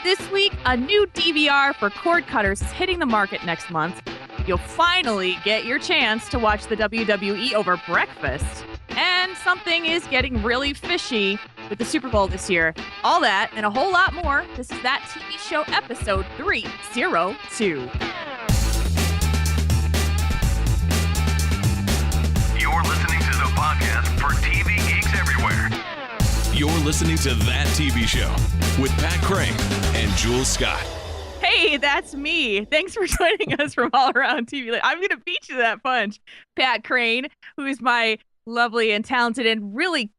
This week, a new DVR for cord cutters is hitting the market next month. You'll finally get your chance to watch the WWE over breakfast. And something is getting really fishy with the Super Bowl this year. All that and a whole lot more. This is That TV Show episode 302. You're listening to the podcast for TV geeks everywhere. You're listening to That TV Show with Pat Crane and Jules Scott. Hey, that's me. Thanks for joining us from all around TV. I'm going to beat you to that punch. Pat Crane, who is my lovely and talented and really,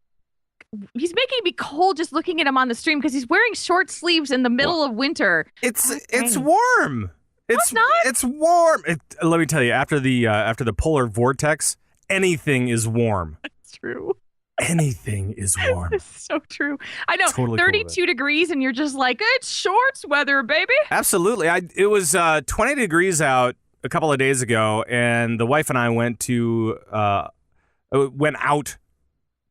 he's making me cold just looking at him on the stream because he's wearing short sleeves in the middle of winter. It's warm. It's not. It's warm. Let me tell you, after the polar vortex, anything is warm. That's true. Anything is warm. It's so true. I know. Totally 32 degrees and you're just like, it's shorts weather, baby. Absolutely. It was 20 degrees out a couple of days ago, and the wife and I went out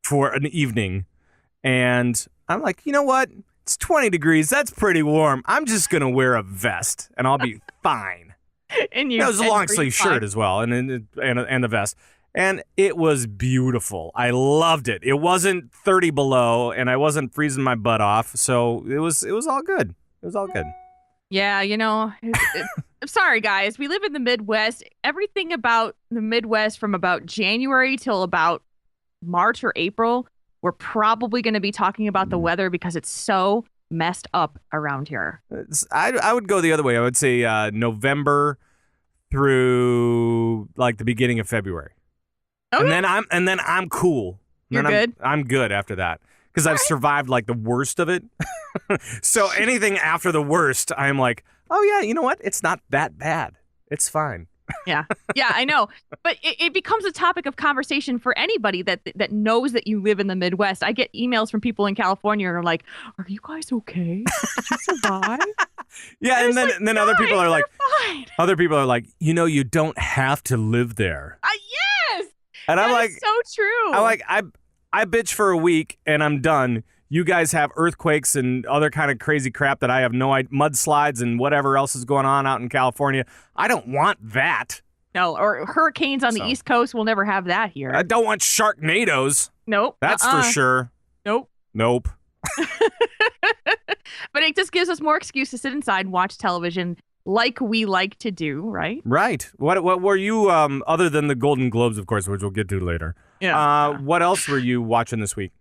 for an evening, and I'm like, you know what? It's 20 degrees. That's pretty warm. I'm just gonna wear a vest, and I'll be fine. And it was a long sleeve shirt as well, and the vest. And it was beautiful. I loved it. It wasn't 30 below, and I wasn't freezing my butt off, so it was all good. It was all good. Yeah, you know, I'm sorry, guys. We live in the Midwest. Everything about the Midwest from about January till about March or April, we're probably going to be talking about the weather because it's so messed up around here. I would go the other way. I would say November through like the beginning of February. Okay. And then I'm cool. You're good? I'm good after that because I've survived like the worst of it. So anything after the worst, I'm like, oh yeah, you know what? It's not that bad. It's fine. Yeah, I know. But it becomes a topic of conversation for anybody that knows that you live in the Midwest. I get emails from people in California and are like, are you guys okay? Did you survive? Yeah, and then other people are like, fine. you know, you don't have to live there. Yes. And I'm like, so true. I bitch for a week and I'm done. You guys have earthquakes and other kind of crazy crap that I have no idea, mudslides and whatever else is going on out in California. I don't want that. No, or hurricanes on the East Coast. We'll never have that here. I don't want sharknadoes. Nope. That's for sure. Nope. But it just gives us more excuse to sit inside and watch television like we like to do, right? Right. What were you, other than the Golden Globes, of course, which we'll get to later. Yeah. What else were you watching this week?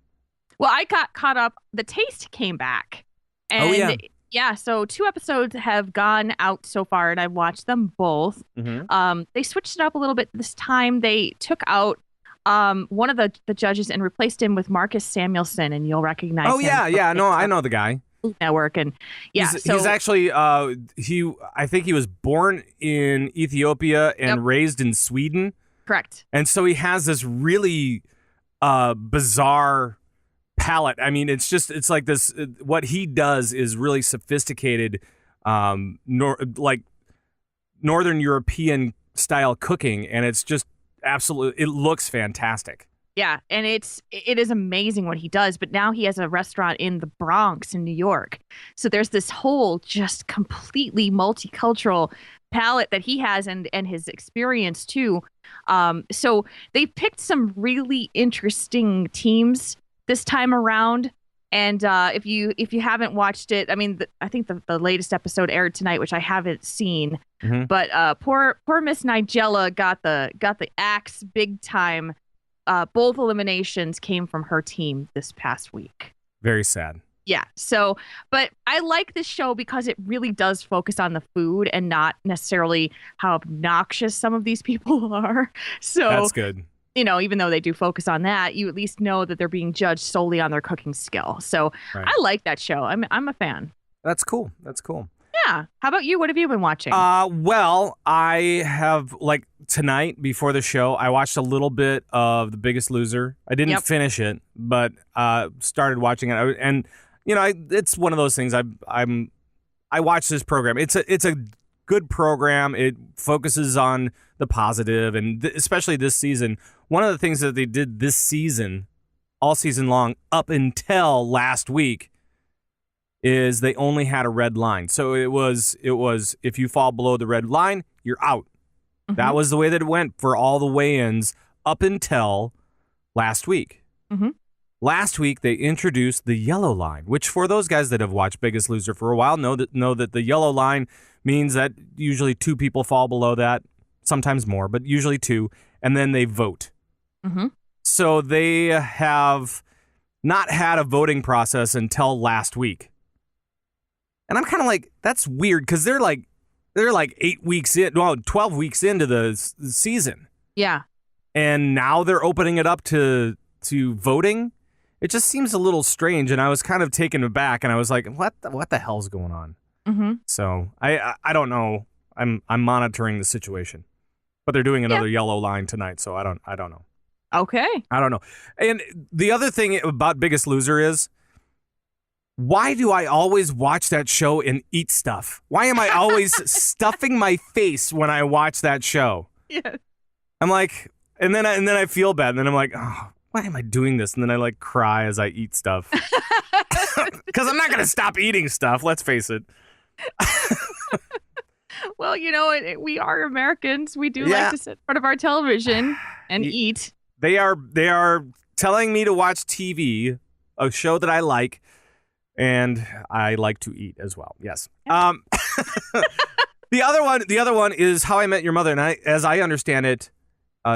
Well, I got caught up. The Taste came back. And yeah, so 2 episodes have gone out so far, and I've watched them both. Mm-hmm. They switched it up a little bit this time. They took out one of the judges and replaced him with Marcus Samuelsson, and you'll recognize him. Oh, yeah. No, I know the guy. Network, and he's actually I think he was born in Ethiopia and raised in Sweden. Correct. And so he has this really bizarre palette. I mean, it's like this. What he does is really sophisticated, like Northern European style cooking, and it's just absolutely. It looks fantastic. Yeah, and it is amazing what he does. But now he has a restaurant in the Bronx in New York. So there's this whole just completely multicultural palette that he has and his experience too. So they picked some really interesting teams this time around. And if you haven't watched it, I mean, I think the latest episode aired tonight, which I haven't seen. Mm-hmm. But poor Miss Nigella got the axe big time. Both eliminations came from her team this past week. Very sad. Yeah. So, but I like this show because it really does focus on the food and not necessarily how obnoxious some of these people are. So that's good. You know, even though they do focus on that, you at least know that they're being judged solely on their cooking skill. So right. I like that show. I'm a fan. That's cool. Yeah. How about you? What have you been watching? Well, I have, like, tonight before the show, I watched a little bit of The Biggest Loser. I didn't finish it, but started watching it. And, you know, it's one of those things. I watch this program. It's a good program. It focuses on the positive, and especially this season. One of the things that they did this season, all season long, up until last week, is they only had a red line. So it was if you fall below the red line, you're out. Mm-hmm. That was the way that it went for all the weigh-ins up until last week. Mm-hmm. Last week, they introduced the yellow line, which for those guys that have watched Biggest Loser for a while know that the yellow line means that usually 2 people fall below that, sometimes more, but usually 2, and then they vote. Mm-hmm. So they have not had a voting process until last week. And I'm kind of like, that's weird because they're like 8 weeks in, 12 weeks into the season. Yeah. And now they're opening it up to voting. It just seems a little strange, and I was kind of taken aback, and I was like, what the hell's going on? Mm-hmm. So I don't know. I'm monitoring the situation. But they're doing another yellow line tonight, so I don't know. Okay. I don't know. And the other thing about Biggest Loser is, why do I always watch that show and eat stuff? Why am I always stuffing my face when I watch that show? Yeah. I'm like, and then I feel bad, and then I'm like, oh, why am I doing this? And then I like cry as I eat stuff. Because I'm not going to stop eating stuff, let's face it. Well, we are Americans. We do like to sit in front of our television and eat. They are telling me to watch TV, a show that I like, and I like to eat as well. Yes. The other one is How I Met Your Mother, and as I understand it,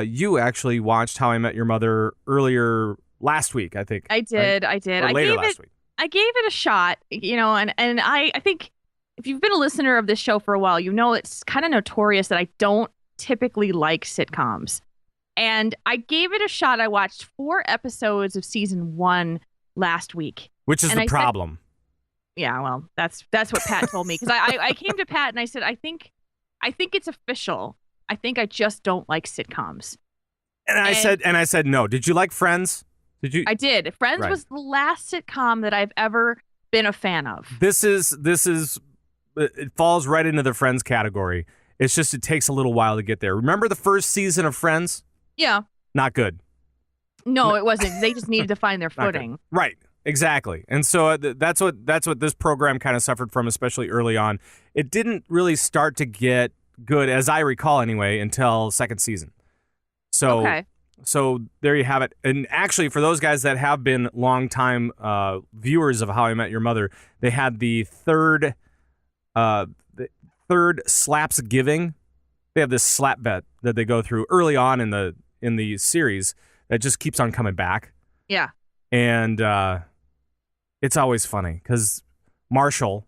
you actually watched How I Met Your Mother earlier last week, I think. I did. Right? Or later last week. I gave it a shot, and I think if you've been a listener of this show for a while, it's kind of notorious that I don't typically like sitcoms. And I gave it a shot. I watched 4 episodes of season 1 last week. Which is the problem. Yeah, well, that's what Pat told me. Because I came to Pat and I said, I think it's official. I think I just don't like sitcoms. And I said no. Did you like Friends? Did you? I did. Friends was the last sitcom that I've ever been a fan of. This is it falls right into the Friends category. It's just it takes a little while to get there. Remember the first season of Friends? Yeah. Not good. No, it wasn't. They just needed to find their footing. Right. Exactly. And so that's what this program kind of suffered from, especially early on. It didn't really start to get good, as I recall anyway, until second season. So there you have it. And actually, for those guys that have been longtime viewers of How I Met Your Mother, they had the third slaps giving. They have this slap bet that they go through early on in the series that just keeps on coming back. Yeah. And it's always funny because Marshall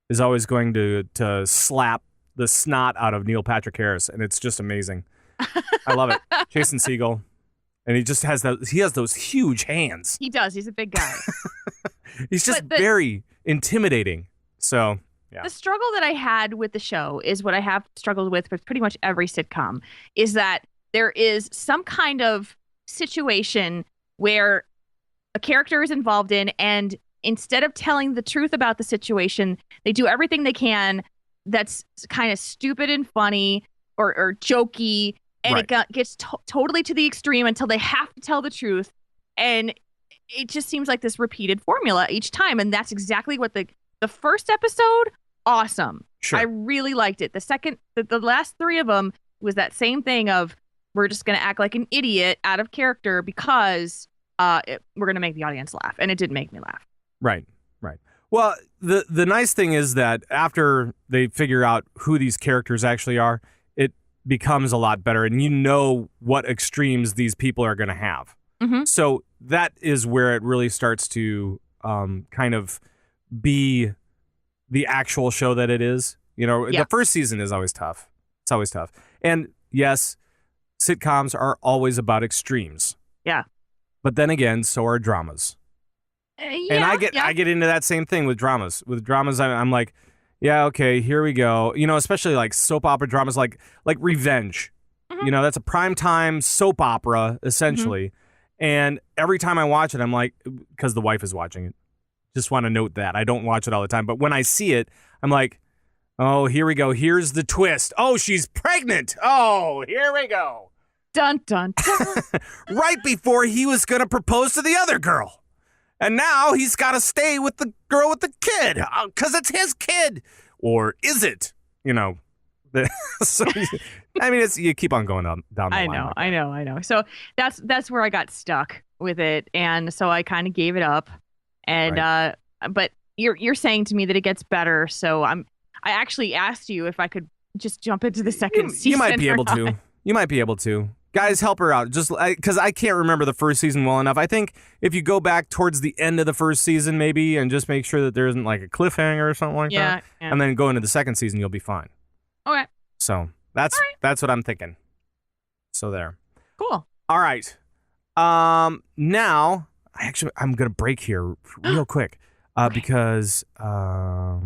is always going to slap the snot out of Neil Patrick Harris, and it's just amazing. I love it. Jason Segel. And he just has those huge hands. He does. He's a big guy. He's just very intimidating. So, yeah. The struggle that I had with the show is what I have struggled with pretty much every sitcom, is that there is some kind of situation where a character is involved in, and instead of telling the truth about the situation, they do everything they can that's kind of stupid and funny or jokey, and it gets totally to the extreme until they have to tell the truth. And it just seems like this repeated formula each time. And that's exactly what the first episode, awesome. Sure. I really liked it. The last 3 of them was that same thing of, we're just going to act like an idiot out of character because we're going to make the audience laugh. And it didn't make me laugh. Right. Well, the nice thing is that after they figure out who these characters actually are, it becomes a lot better, and you know what extremes these people are going to have. Mm-hmm. So that is where it really starts to kind of be the actual show that it is. The first season is always tough. It's always tough. And yes, sitcoms are always about extremes. Yeah. But then again, so are dramas. And I get into that same thing with dramas. With dramas, I'm like, yeah, okay, here we go. Especially like soap opera dramas, like Revenge. Mm-hmm. That's a primetime soap opera essentially. Mm-hmm. And every time I watch it, I'm like, because the wife is watching it. Just want to note that I don't watch it all the time, but when I see it, I'm like, oh, here we go. Here's the twist. Oh, she's pregnant. Oh, here we go. Dun dun dun. Right before he was going to propose to the other girl. And now he's got to stay with the girl with the kid because it's his kid, or is it? So, I mean, you keep on going down the line. I know. So that's where I got stuck with it, and so I kind of gave it up. And Right. But you're saying to me that it gets better, so I actually asked you if I could just jump into the second season. You might be or able not. to. You might be able to. Guys, help her out. Just because I can't remember the first season well enough. I think if you go back towards the end of the first season, maybe, and just make sure that there isn't like a cliffhanger or something like that, and then go into the second season, you'll be fine. Okay. So that's what I'm thinking. So there. Cool. All right. Now I'm gonna break here real quick, because I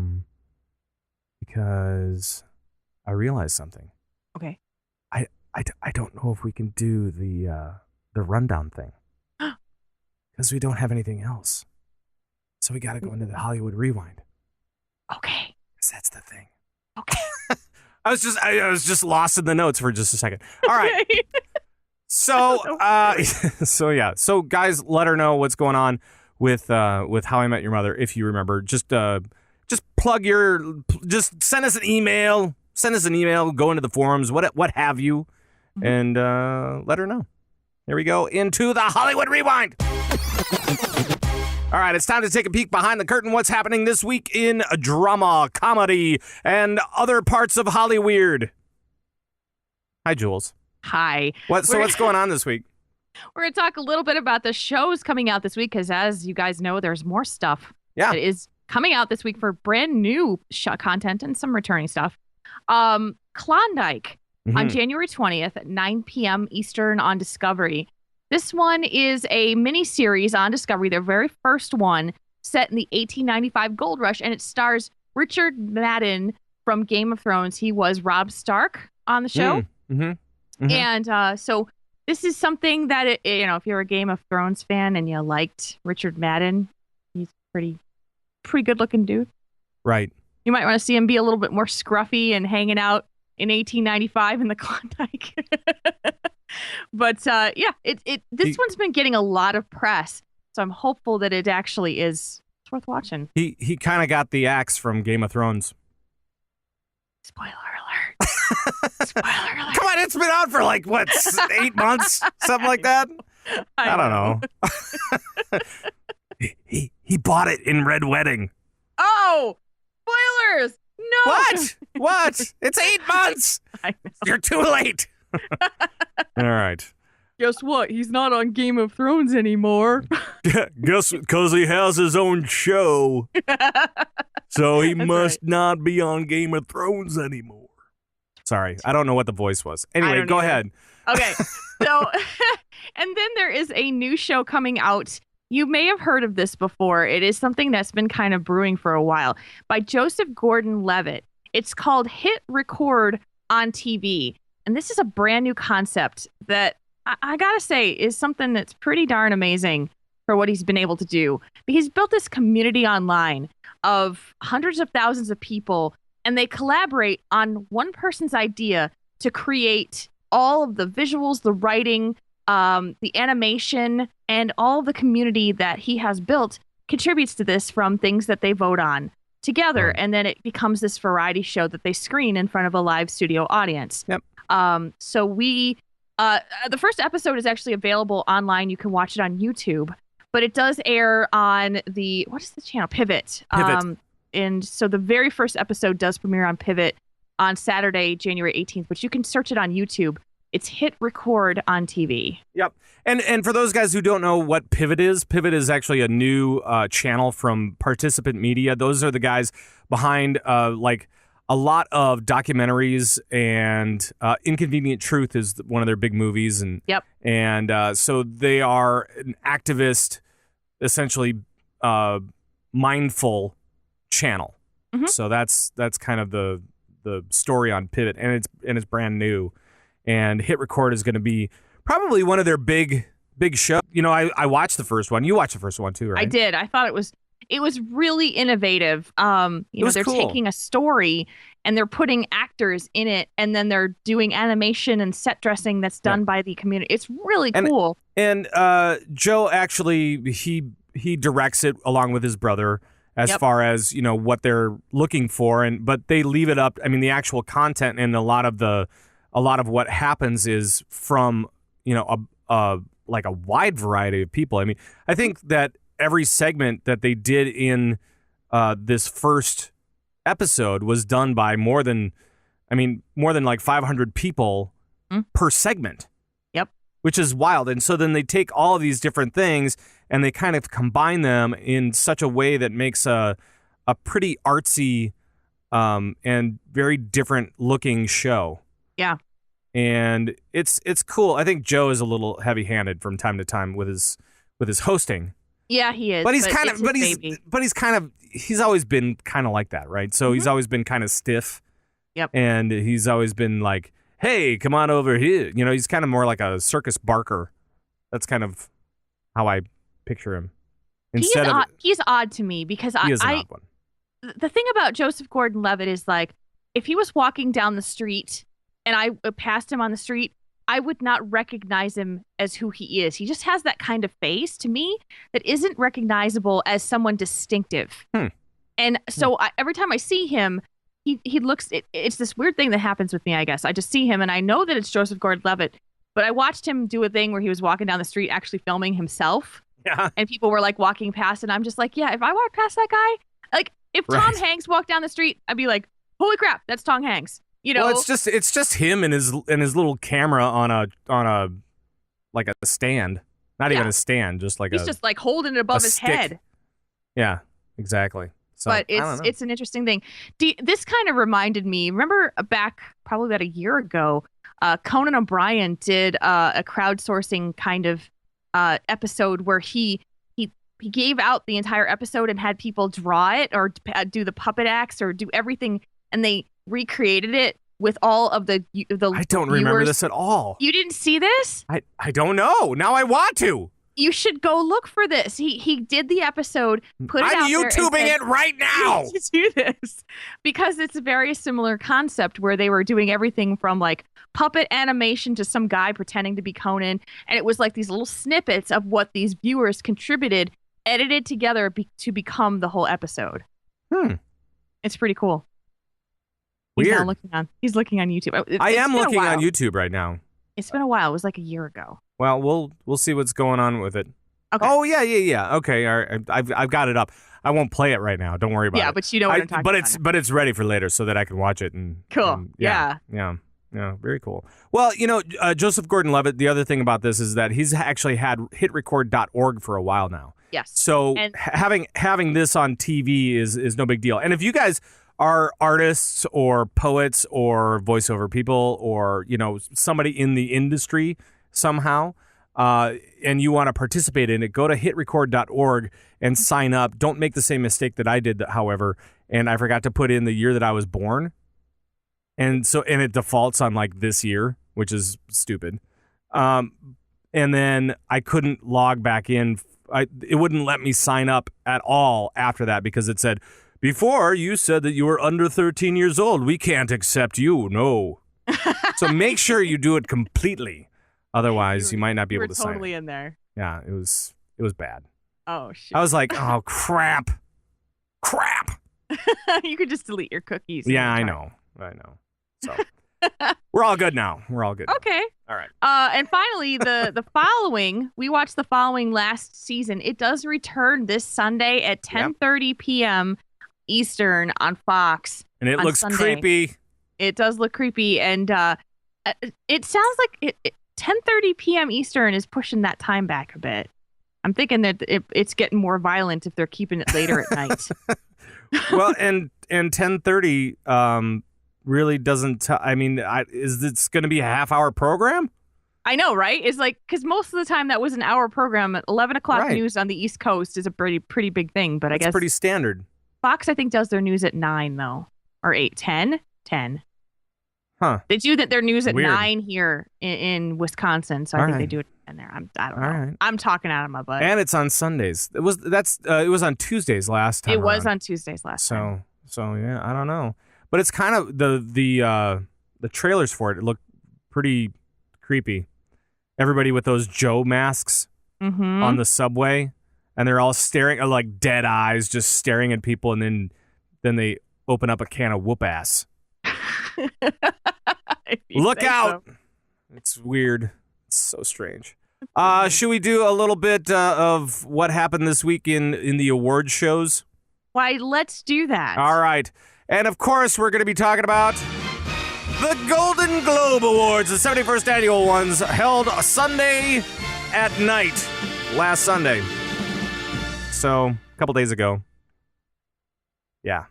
realized something. Okay. I don't know if we can do the rundown thing because we don't have anything else. So we got to go into the Hollywood Rewind. Okay. Because that's the thing. Okay. I was just lost in the notes for just a second. All right. Okay. So yeah. So guys, let her know what's going on with How I Met Your Mother if you remember. Just send us an email. Go into the forums, what have you, and let her know. Here we go into the Hollywood Rewind. All right, it's time to take a peek behind the curtain. What's happening this week in drama, comedy, and other parts of Hollyweird? Hi, Jules. Hi. What's going on this week? We're going to talk a little bit about the shows coming out this week because, as you guys know, there's more stuff that is coming out this week for brand new content and some returning stuff. Klondike on January 20th at 9 p.m. Eastern on Discovery. This one is a mini-series on Discovery, their very first one, set in the 1895 Gold Rush, and it stars Richard Madden from Game of Thrones. He was Robb Stark on the show. And so this is something that, if you're a Game of Thrones fan and you liked Richard Madden, he's pretty good-looking dude. Right. You might want to see him be a little bit more scruffy and hanging out in 1895 in the Klondike. But this one's been getting a lot of press, so I'm hopeful that it actually is worth watching. He kind of got the axe from Game of Thrones. Spoiler alert. Spoiler alert. Come on, it's been out for 8 months, something like that. I don't know. He bought it in Red Wedding. Oh, spoilers! No. What? It's 8 months. You're too late. All right. Guess what? He's not on Game of Thrones anymore. Guess because he has his own show. So he must not be on Game of Thrones anymore. Sorry, I don't know what the voice was. Anyway, go ahead. Okay. So, and then there is a new show coming out. You may have heard of this before. It is something that's been kind of brewing for a while by Joseph Gordon-Levitt. It's called HitRECord on TV. And this is a brand new concept that I gotta say is something that's pretty darn amazing for what he's been able to do. He's built this community online of hundreds of thousands of people, and they collaborate on one person's idea to create all of the visuals, the writing, the animation, and all the community that he has built contributes to this from things that they vote on together. And then it becomes this variety show that they screen in front of a live studio audience. Yep. So the first episode is actually available online. You can watch it on YouTube, but it does air on what is the channel? Pivot. And so the very first episode does premiere on Pivot on Saturday, January 18th, but you can search it on YouTube. It's HitRECord on TV. Yep. And for those guys who don't know what Pivot is actually a new channel from Participant Media. Those are the guys behind a lot of documentaries, and Inconvenient Truth is one of their big movies. And so they are an activist, essentially mindful channel. So that's kind of the story on Pivot, and it's brand new. And HitRECord is going to be probably one of their big shows. I watched the first one. You watched the first one too, right? I did. I thought it was really innovative. They're cool. taking a story and they're putting actors in it, and then they're doing animation and set dressing that's done by the community. It's really cool. And Joe actually he directs it along with his brother, as far as, what they're looking for. But they leave it up. I mean, the actual content and a lot of what happens is from, like a wide variety of people. I mean, I think that every segment that they did in this first episode was done by more than like 500 people per segment. Yep. Which is wild. And so then they take all of these different things and they kind of combine them in such a way that makes a pretty artsy and very different looking show. Yeah. And it's cool. I think Joe is a little heavy-handed from time to time with his hosting. Yeah, he is. But he's always been kind of like that, right? So he's always been kind of stiff. Yep. And he's always been like, "Hey, come on over here." He's kind of more like a circus barker. That's kind of how I picture him. He's odd to me because he is an odd one. The thing about Joseph Gordon-Levitt is, like, if he was walking down the street and I passed him on the street, I would not recognize him as who he is. He just has that kind of face to me that isn't recognizable as someone distinctive. And so every time I see him, he looks, it's this weird thing that happens with me, I guess. I just see him and I know that it's Joseph Gordon-Levitt, but I watched him do a thing where he was walking down the street actually filming himself. Yeah. And people were like walking past and I'm just like, yeah, if I walk past that guy, like if Tom Hanks walked down the street, I'd be like, holy crap, that's Tom Hanks. Well, it's just him and his little camera on a like a stand. Not even a stand, just like he's just like holding it above his stick. head. Yeah, exactly. So, but it's an interesting thing. This kind of reminded me. Remember back probably about a year ago, Conan O'Brien did a crowdsourcing kind of episode where he gave out the entire episode and had people draw it or do the puppet acts or do everything, and they recreated it with all of the I don't remember this at all. You didn't see this? I don't know. Now I want to. You should go look for this. He did the episode, put it out there. I'm YouTubing it right now. To do this because it's a very similar concept where they were doing everything from like puppet animation to some guy pretending to be Conan, and it was like these little snippets of what these viewers contributed, edited together to become the whole episode. It's pretty cool. Weird. He's looking on YouTube. I am looking on YouTube right now. It's been a while. It was like a year ago. Well, we'll see what's going on with it. Okay. Oh yeah. Okay, all right. I've got it up. I won't play it right now. Don't worry about it. Yeah, but you know what I'm talking about. But it's ready for later so that I can watch it and cool. Yeah, very cool. Well, Joseph Gordon-Levitt. The other thing about this is that he's actually had HitRECord.org for a while now. Yes. So having this on TV is no big deal. And if you guys are artists or poets or voiceover people or somebody in the industry somehow, and you want to participate in it, go to hitrecord.org and sign up. Don't make the same mistake that I did, however, and I forgot to put in the year that I was born, and it defaults on like this year, which is stupid. And then I couldn't log back in. It wouldn't let me sign up at all after that because it said, "Before you said that you were under 13 years old. We can't accept you." No. So make sure you do it completely. Otherwise, you might not be able to sign. Totally in there. Yeah, it was bad. Oh shit. I was like, "Oh crap. You could just delete your cookies. Yeah, I know. So we're all good now. Okay. All right. And finally, the following, we watched the following last season. It does return this Sunday at 10:30 p.m. Eastern on Fox. And it looks creepy. It does look creepy, and it sounds like 10:30 p.m. Eastern is pushing that time back a bit. I'm thinking that it's getting more violent if they're keeping it later at night. Well, and 10:30 really doesn't. Is this going to be a half-hour program? I know, right? It's like because most of the time that was an hour program. At 11 o'clock news on the East Coast is a pretty big thing, but I guess pretty standard. Fox, I think, does their news at 9 though, or 8, 10. Huh? They do their news at Weird. 9 here in Wisconsin, so I think they do it in there. I don't know. Right. I'm talking out of my butt. And it's on Sundays. It was on Tuesdays last time. It was on Tuesdays last time. So yeah, I don't know, but it's kind of the trailers for it. It looked pretty creepy. Everybody with those Joe masks on the subway. and they're all staring, like dead eyes, just staring at people, and then they open up a can of whoop ass. Look out! So. It's weird. It's so strange. Should we do a little bit of what happened this week in the award shows? Why, let's do that. All right. And of course, we're going to be talking about the Golden Globe Awards, the 71st annual ones, held Sunday at night, last Sunday. So, a couple days ago. Yeah.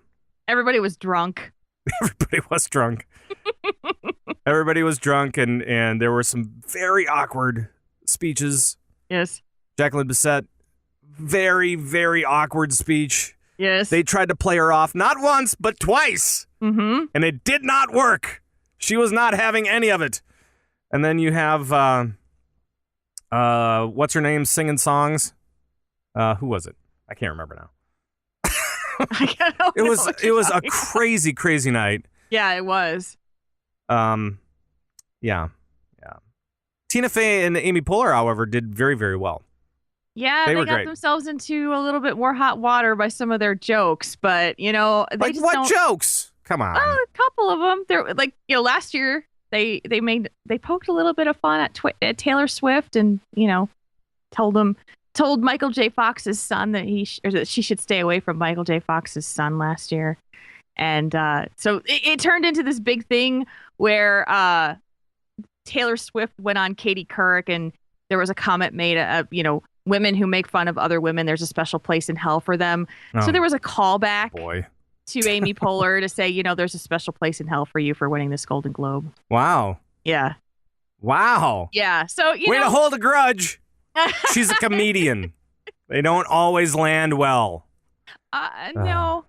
Everybody was drunk. Everybody was drunk. Everybody was drunk, and there were some very awkward speeches. Yes. Jacqueline Bisset, very, very awkward speech. Yes. They tried to play her off not once, but twice. Mm-hmm. And it did not work. She was not having any of it. And then you have, what's her name singing songs? Who was it? I can't remember now. It was a crazy, crazy night. Yeah, it was. Yeah. Tina Fey and Amy Poehler, however, did very, very well. Yeah, they got great. Themselves into a little bit more hot water by some of their jokes, but they like just what jokes? Come on. Oh, a couple of them. They're like last year they poked a little bit of fun at Taylor Swift, and told Michael J. Fox's son that that she should stay away from Michael J. Fox's son last year, and so it turned into this big thing where Taylor Swift went on Katie Couric, and there was a comment made of women who make fun of other women, there's a special place in hell for them. Oh, so there was a callback to Amy Poehler to say, there's a special place in hell for you for winning this Golden Globe. Wow. Yeah. Wow. Yeah. So way to hold a grudge. She's a comedian. They don't always land well. No.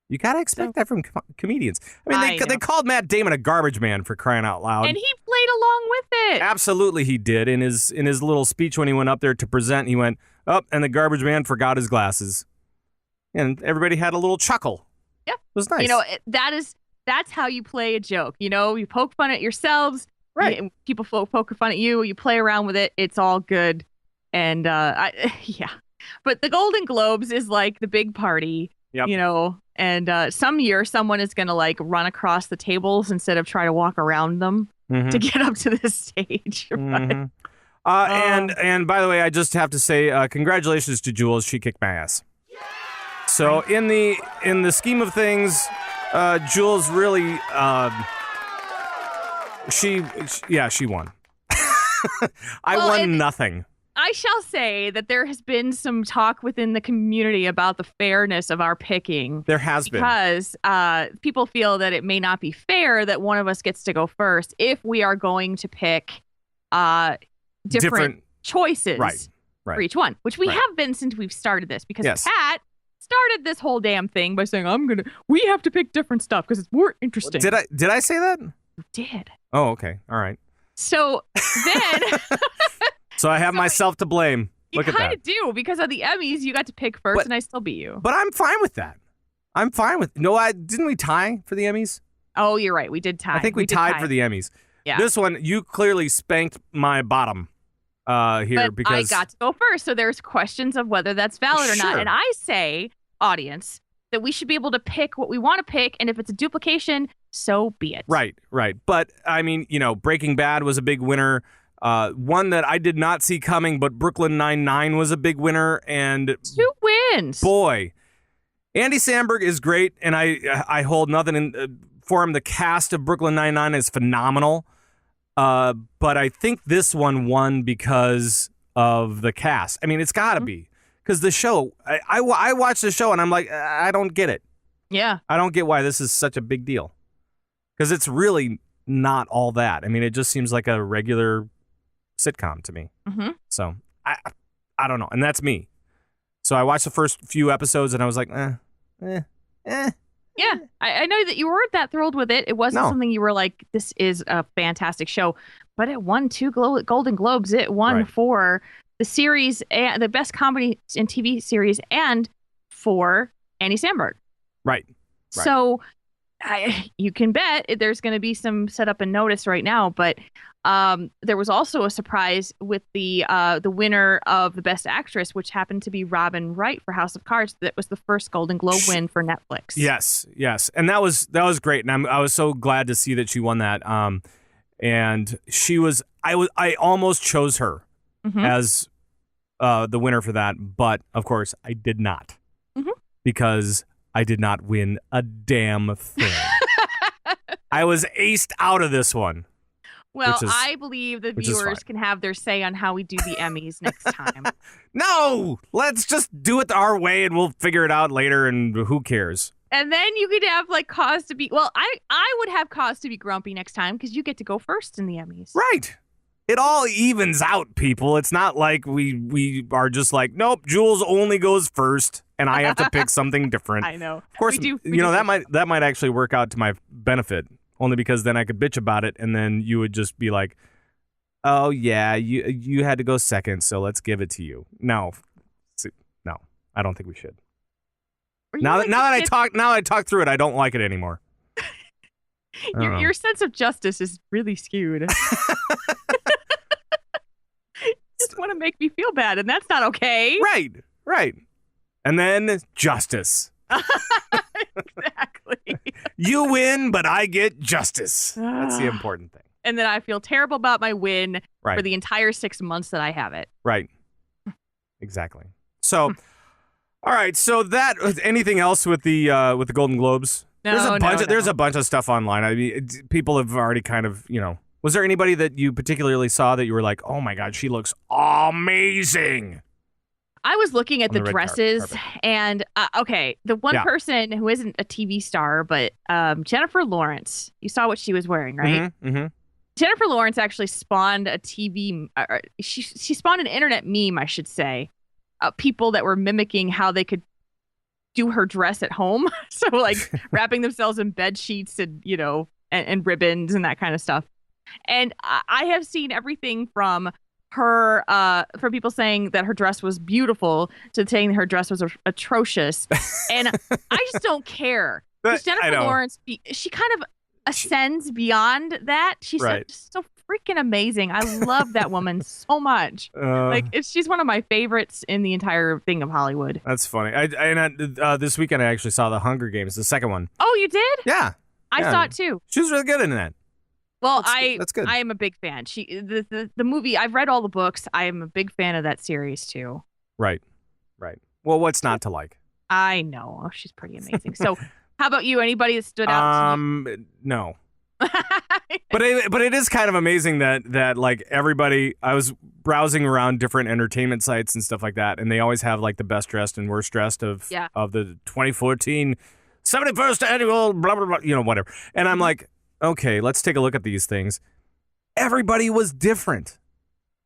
You gotta expect that from comedians. I mean, they called Matt Damon a garbage man, for crying out loud, and he played along with it. Absolutely, he did. In his little speech when he went up there to present, he went up, and the garbage man forgot his glasses, and everybody had a little chuckle. Yeah, it was nice. That's how you play a joke. You poke fun at yourselves. Right. People poke fun at you. You play around with it. It's all good. And yeah. But the Golden Globes is like the big party. Yep. And some year someone is going to like run across the tables instead of try to walk around them to get up to the stage. Mm-hmm. And by the way, I just have to say congratulations to Jules. She kicked my ass. So in the scheme of things, Jules really she won. I won nothing. I shall say that there has been some talk within the community about the fairness of our picking. There has been. Because people feel that it may not be fair that one of us gets to go first if we are going to pick different choices for each one, which we have been since we've started this. Because Pat started this whole damn thing by saying, we have to pick different stuff because it's more interesting. Did I say that? You did. Oh, okay. All right. So then... So I have myself to blame. Look at that. You kind of do, because of the Emmys, you got to pick first, and I still beat you. But I'm fine with that. Didn't we tie for the Emmys? Oh, you're right. We did tie. I think we tied for the Emmys. Yeah. This one, you clearly spanked my bottom here, because I got to go first, so there's questions of whether that's valid or not. And I say, audience, that we should be able to pick what we want to pick, and if it's a duplication, so be it. Right. But, I mean, Breaking Bad was a big winner. One that I did not see coming, but Brooklyn Nine-Nine was a big winner, and 2 wins. Boy, Andy Samberg is great, and I hold nothing for him. The cast of Brooklyn Nine-Nine is phenomenal, but I think this one won because of the cast. I mean, it's got to be, because the show. I watched the show, and I'm like, I don't get it. Yeah, I don't get why this is such a big deal, because it's really not all that. I mean, it just seems like a regular sitcom to me. So I don't know, and that's me. So I watched the first few episodes and I was like, Yeah, I know that you weren't that thrilled with it. It wasn't something you were like, this is a fantastic show. But it won 2 Golden Globes. It won for the series, the best comedy in TV series, and for Andy Samberg. Right. So You can bet there's going to be some setup and notice right now, but there was also a surprise with the winner of the Best Actress, which happened to be Robin Wright for House of Cards. That was the first Golden Globe win for Netflix. Yes, and that was great, and I was so glad to see that she won that. And I almost chose her as the winner for that, but of course I did not because I did not win a damn thing. I was aced out of this one. Well, I believe the viewers can have their say on how we do the Emmys next time. No, let's just do it our way and we'll figure it out later, and who cares? And then you could have cause to be, I would have cause to be grumpy next time because you get to go first in the Emmys. Right. It all evens out, people. It's not like we are just like, nope, Jules only goes first and I have to pick something different. I know. Of course, that might actually work out to my benefit, only because then I could bitch about it and then you would just be like, oh yeah, you had to go second, so let's give it to you. No, I don't think we should. Now that I talk through it, I don't like it anymore. Your sense of justice is really skewed. You just want to make me feel bad, and that's not okay. Right. And then justice. Exactly. You win, but I get justice. That's the important thing. And then I feel terrible about my win Right. for the entire 6 months that I have it. Right. Exactly. So, all right. So anything else with the Golden Globes? No, There's a bunch of stuff online. I mean, people have already kind of, was there anybody that you particularly saw that you were like, oh my God, she looks amazing? I was looking at the dresses carpet. And, the one person who isn't a TV star, but Jennifer Lawrence, you saw what she was wearing, right? Mm-hmm. Jennifer Lawrence actually spawned a TV, she spawned an internet meme, I should say, people that were mimicking how they could do her dress at home. So wrapping themselves in bed sheets and, and ribbons and that kind of stuff. And I have seen everything from her, from people saying that her dress was beautiful to saying her dress was atrocious. And I just don't care. Because Jennifer Lawrence, she kind of ascends beyond that. She's just so freaking amazing. I love that woman so much. She's one of my favorites in the entire thing of Hollywood. That's funny. This weekend I actually saw The Hunger Games, the second one. Oh, you did? Yeah. I saw it too. She was really good in that. Well, that's good. I am a big fan. The movie, I've read all the books. I am a big fan of that series too. Right. Well, what's not to like? I know. Oh, she's pretty amazing. So how about you? Anybody that stood out to you? No. But it is kind of amazing that like everybody, I was browsing around different entertainment sites and stuff like that, and they always have like the best dressed and worst dressed of the 2014 71st annual blah blah blah, whatever. And I'm like, okay, let's take a look at these things. Everybody was different.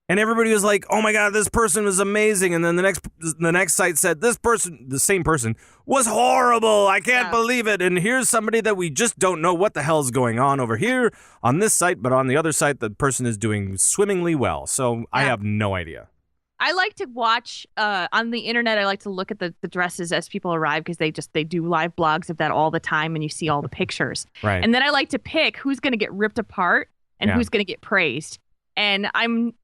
And everybody was like, oh my God, this person was amazing. And then the next site said, this person, the same person, was horrible. I can't believe it. And here's somebody that we just don't know what the hell's going on over here on this site. But on the other site, the person is doing swimmingly well. So I have no idea. I like to watch on the internet. I like to look at the dresses as people arrive because they do live blogs of that all the time. And you see all the pictures. Right. And then I like to pick who's going to get ripped apart and who's going to get praised. And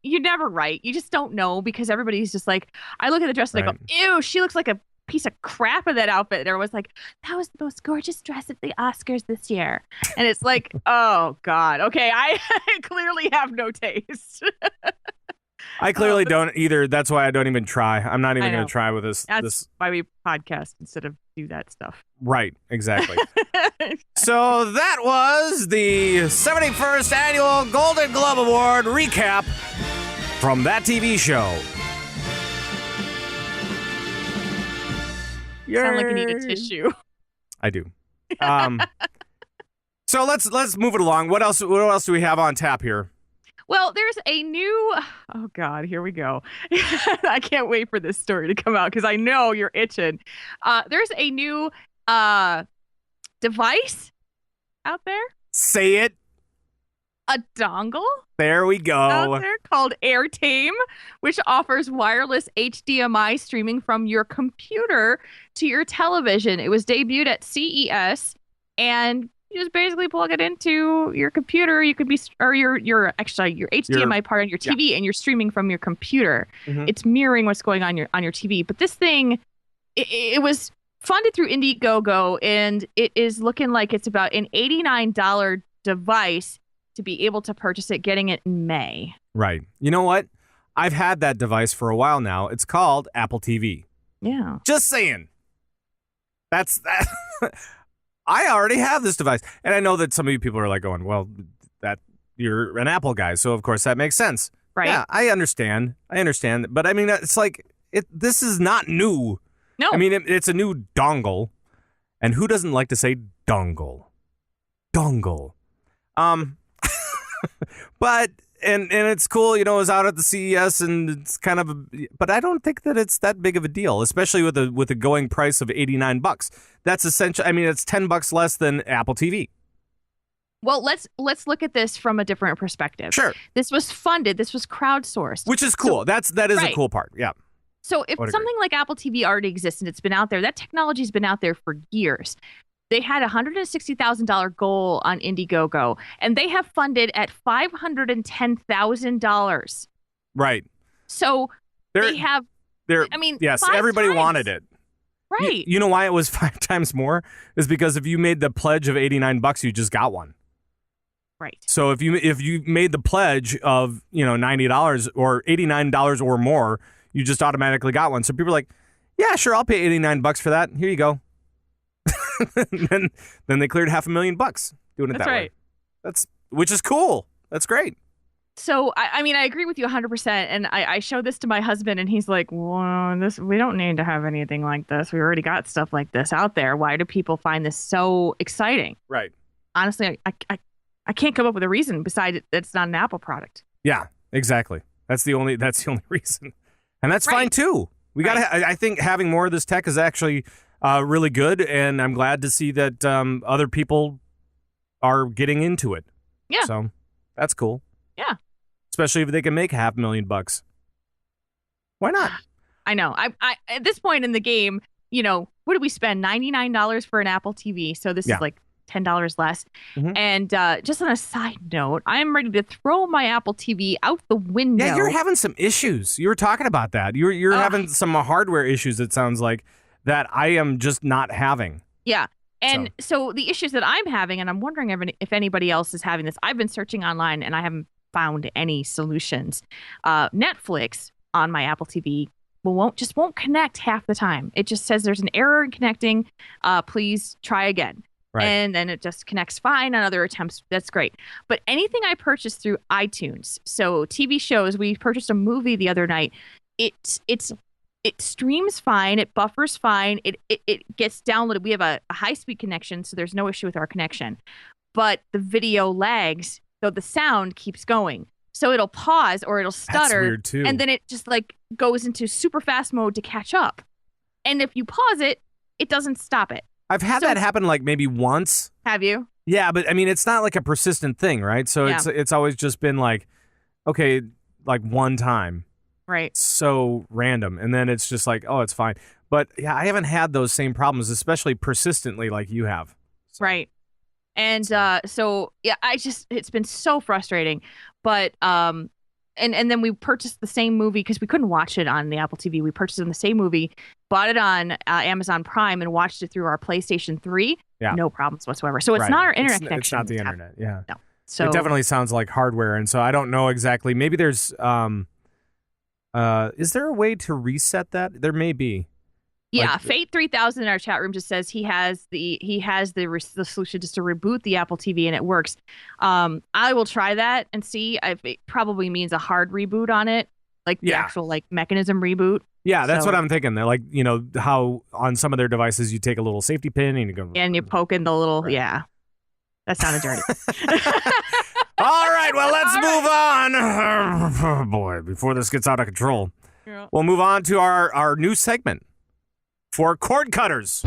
you're never right. You just don't know because everybody's just like, I look at the dress and I go, ew, she looks like a piece of crap in that outfit. And everyone's like, that was the most gorgeous dress at the Oscars this year. And it's like, oh God, okay, I clearly have no taste. I clearly don't either. That's why I don't even try. I'm not even going to try with this. That's why we podcast instead of do that stuff. Right, exactly. So that was the 71st Annual Golden Globe Award recap from That TV Show. You sound like you need a tissue. I do. So let's move it along. What else do we have on tap here? Well, there's a new, oh God, here we go. I can't wait for this story to come out because I know you're itching. There's a new device out there. Say it. A dongle. There we go. Out there called AirTame, which offers wireless HDMI streaming from your computer to your television. It was debuted at CES, and You just basically plug it into your computer. You could be, or your HDMI part on your TV, and you're streaming from your computer. Mhm. It's mirroring what's going on your TV. But this thing, it was funded through Indiegogo, and it is looking like it's about an $89 device to be able to purchase it, getting it in May. Right. You know what? I've had that device for a while now. It's called Apple TV. Yeah. Just saying. That's that. I already have this device. And I know that some of you people are like going, well, that you're an Apple guy, so of course that makes sense. Right. Yeah, I understand. But I mean, it's like, this is not new. No. I mean, it's a new dongle. And who doesn't like to say dongle? Dongle. But and it's cool, you know, it was out at the CES, and it's kind of but I don't think that it's that big of a deal, especially with the going price of $89. That's essential. I mean, it's $10 less than Apple TV. Well, let's look at this from a different perspective. Sure. This was funded, this was crowdsourced. Which is cool. That is right. a cool part. Yeah. So if something like Apple TV already exists and it's been out there, that technology's been out there for years. They had a $160,000 goal on Indiegogo, and they have funded at $510,000. Right. So they have. I mean, yes, everybody wanted it. Right. You know why it was 5 times more? Is because if you made the pledge of $89, you just got one. Right. So if you made the pledge of $90 or $89 or more, you just automatically got one. So people are like, yeah, sure, I'll pay $89 for that. Here you go. then they cleared $500,000 doing it That's that right. way. Which is cool. That's great. So I mean, I agree with you 100%, and I showed this to my husband, and he's like, "Well, we don't need to have anything like this. We already got stuff like this out there. Why do people find this so exciting?" Right. Honestly, I can't come up with a reason besides it's not an Apple product. Yeah, exactly. That's the only reason, and that's fine too. We got to. I think having more of this tech is actually really good, and I'm glad to see that other people are getting into it. Yeah. So that's cool. Yeah. Especially if they can make $500,000. Why not? I know. I at this point in the game, what did we spend? $99 for an Apple TV. So this is like $10 less. Mm-hmm. And just on a side note, I'm ready to throw my Apple TV out the window. Yeah, you're having some issues. You were talking about that. You're having some hardware issues, it sounds like, that I am just not having. Yeah. And so the issues that I'm having, and I'm wondering if anybody else is having this, I've been searching online and I haven't found any solutions. Netflix on my Apple TV won't connect half the time. It just says there's an error in connecting. Please try again. Right. And then it just connects fine on other attempts. That's great. But anything I purchase through iTunes, so TV shows, we purchased a movie the other night. It streams fine. It buffers fine. It gets downloaded. We have a high-speed connection, so there's no issue with our connection. But the video lags, though the sound keeps going. So it'll pause or it'll stutter. That's weird too. And then it just goes into super fast mode to catch up. And if you pause it, it doesn't stop it. I've had that happen maybe once. Have you? Yeah, but I mean, it's not like a persistent thing, right? So it's always just been okay, one time. Right. So random. And then it's just oh, it's fine. But yeah, I haven't had those same problems, especially persistently like you have. So. Right. And so yeah, it's been so frustrating. But and then we purchased the same movie because we couldn't watch it on the Apple TV. We purchased the same movie, bought it on Amazon Prime, and watched it through our PlayStation 3. Yeah. No problems whatsoever. So it's not our internet connection. It's not the internet. Yeah. No. So it definitely sounds like hardware, and so I don't know exactly. Maybe there's is there a way to reset that? There may be. Yeah, Fate 3000 in our chat room just says he has the solution just to reboot the Apple TV and it works. I will try that and see. It probably means a hard reboot on it, the actual mechanism reboot. Yeah, that's what I'm thinking. They're how on some of their devices you take a little safety pin and you go and you poke in the little that sounded dirty. All right, well, let's move on. Oh, boy, before this gets out of control. Yeah. We'll move on to our new segment for cord cutters.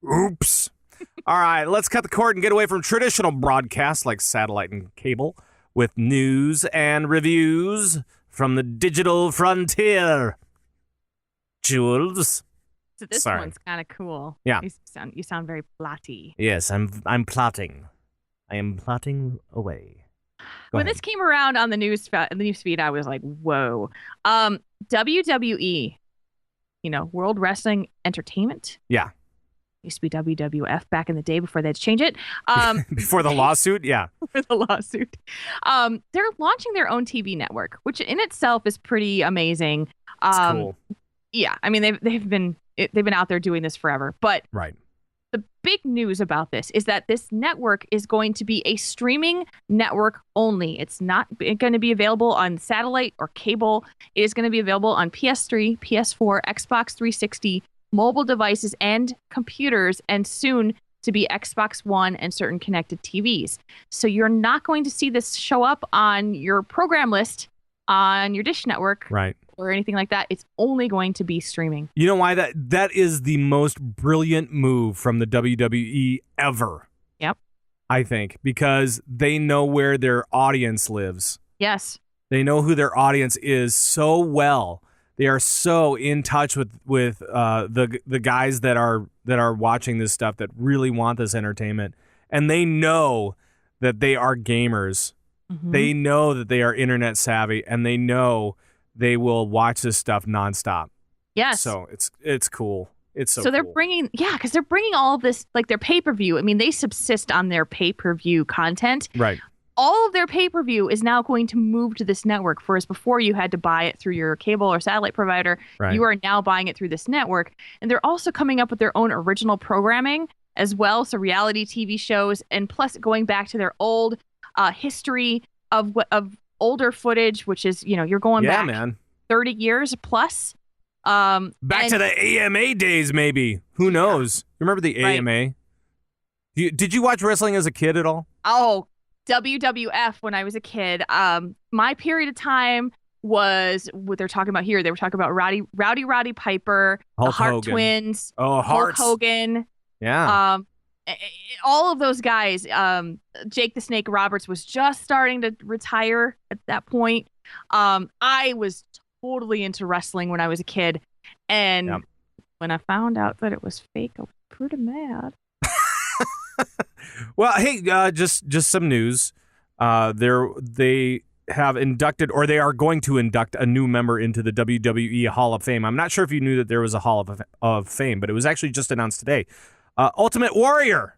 Oops. All right, let's cut the cord and get away from traditional broadcasts like satellite and cable with news and reviews from the digital frontier. Jules. So this Sorry. one's kind of cool. Yeah. You sound very plotty. Yes, I'm plotting. I am plotting away. When this came around on the news feed, I was like, "Whoa!" WWE, World Wrestling Entertainment. Yeah. Used to be WWF back in the day before they had to change it. Before the lawsuit, yeah. For the lawsuit, they're launching their own TV network, which in itself is pretty amazing. It's cool. Yeah, I mean they've been out there doing this forever, but Right. the big news about this is that this network is going to be a streaming network only. It's not going to be available on satellite or cable. It is going to be available on PS3, PS4, Xbox 360, mobile devices, and computers, and soon to be Xbox One and certain connected TVs. So you're not going to see this show up on your program list on your Dish network. Right. Or anything like that. It's only going to be streaming. You know why that is the most brilliant move from the WWE ever. Yep. I think because they know where their audience lives. Yes. They know who their audience is so well. They are so in touch with the guys that are watching this stuff that really want this entertainment, and they know that they are gamers. Mm-hmm. They know that they are internet savvy, and they know they will watch this stuff nonstop. Yes. So it's cool. It's so they're cool. bringing all of this, like their pay-per-view. I mean, they subsist on their pay-per-view content. Right. All of their pay-per-view is now going to move to this network. Whereas before you had to buy it through your cable or satellite provider. Right. You are now buying it through this network. And they're also coming up with their own original programming as well. So reality TV shows, and plus going back to their old history of older footage, which is, you're going back man. 30 years plus. Back to the AMA days, maybe. Who knows? Remember the AMA? Did you watch wrestling as a kid at all? Oh, WWF when I was a kid. My period of time was what they're talking about here. They were talking about Roddy Piper, Hulk the Hart Hogan. Twins, Oh, Hulk Hogan. Yeah. All of those guys. Jake the Snake Roberts was just starting to retire at that point. I was totally into wrestling when I was a kid, and when I found out that it was fake, I was pretty mad. Well, hey, just some news. They have inducted, or they are going to induct, a new member into the WWE Hall of Fame. I'm not sure if you knew that there was a Hall of Fame, but it was actually just announced today. Ultimate Warrior.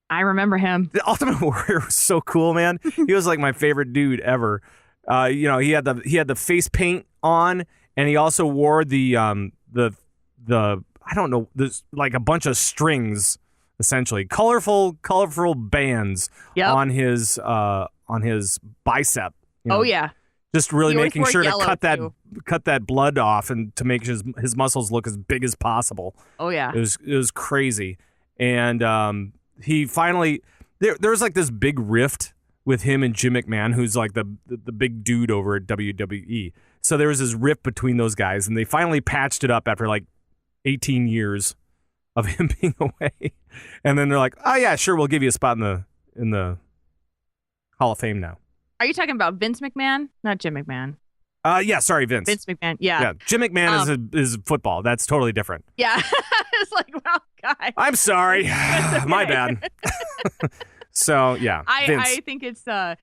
I remember him. The Ultimate Warrior was so cool, man. He was like my favorite dude ever. He had the face paint on, and he also wore the I don't know, there's like a bunch of strings, essentially colorful bands on his bicep. Oh yeah. Just really making sure to too. cut that blood off and to make his muscles look as big as possible. Oh yeah. It was crazy. And he finally there was like this big rift with him and Jim McMahon, who's like the big dude over at WWE. So there was this rift between those guys, and they finally patched it up after like 18 years of him being away. And then they're like, "Oh yeah, sure, we'll give you a spot in the Hall of Fame now." Are you talking about Vince McMahon? Not Jim McMahon. Yeah, sorry, Vince. Vince McMahon. Yeah. Jim McMahon is football. That's totally different. Yeah. It's like, well, guys. I'm sorry. Okay. My bad. So yeah, I think it's a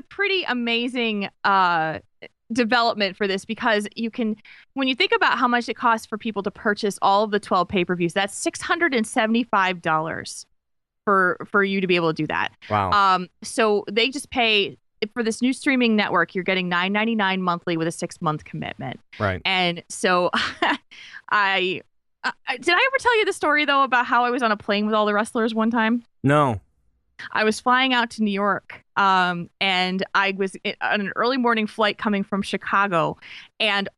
pretty amazing development for this, because when you think about how much it costs for people to purchase all of the 12 pay-per-views, that's $675 for you to be able to do that. Wow. So they just pay for this new streaming network. You're getting $9.99 monthly with a 6-month commitment. Right. And so did I ever tell you the story though about how I was on a plane with all the wrestlers one time? No. I was flying out to New York, and I was on an early morning flight coming from Chicago, and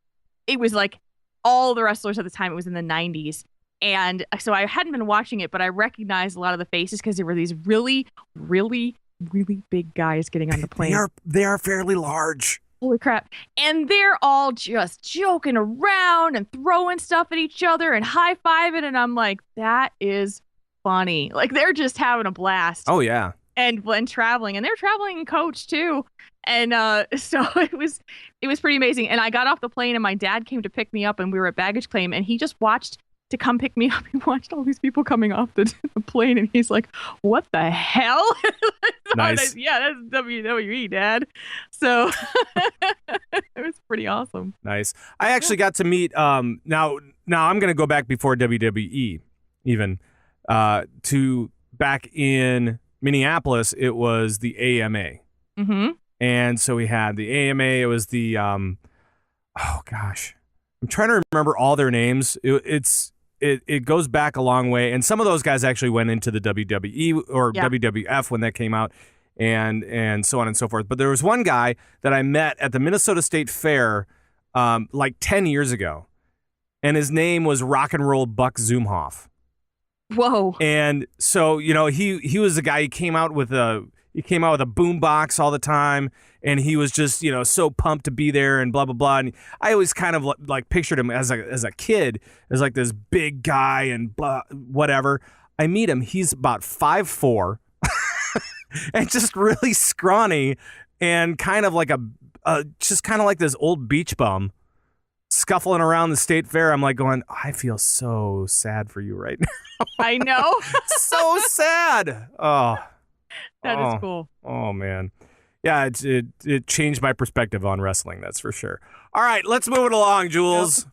it was like all the wrestlers at the time. It was in the 90s, and so I hadn't been watching it, but I recognized a lot of the faces because there were these really, really, really big guys getting on the plane. They are fairly large. Holy crap. And they're all just joking around and throwing stuff at each other and high-fiving, and I'm like, that is funny. Like, they're just having a blast. Oh yeah. And when traveling, and they're traveling in coach too. And so it was It was pretty amazing. And I got off the plane and my dad came to pick me up and we were at baggage claim and he just watched to come pick me up. He watched all these people coming off the plane and he's like, what the hell? Nice. Yeah, that's WWE, Dad. So it was pretty awesome. Nice. I actually got to meet, now I'm going to go back before WWE even, to back in Minneapolis, it was the AMA. Mm-hmm. And so we had the AMA, it was the, oh gosh, I'm trying to remember all their names. It goes back a long way. And some of those guys actually went into the WWE or WWF when that came out and so on and so forth. But there was one guy that I met at the Minnesota State Fair like 10 years ago. And his name was Rock and Roll Buck Zumhoff. Whoa. And so, he was the guy, he came out with a boombox all the time, and he was just, so pumped to be there and blah, blah, blah. And I always kind of like pictured him as a kid, as like this big guy and blah, whatever. I meet him. He's about 5'4", and just really scrawny and kind of like just kind of like this old beach bum scuffling around the state fair. I'm like going, I feel so sad for you right now. I know. So sad. Oh. That is cool. Oh, man. Yeah, it changed my perspective on wrestling, that's for sure. All right, let's move it along, Jules.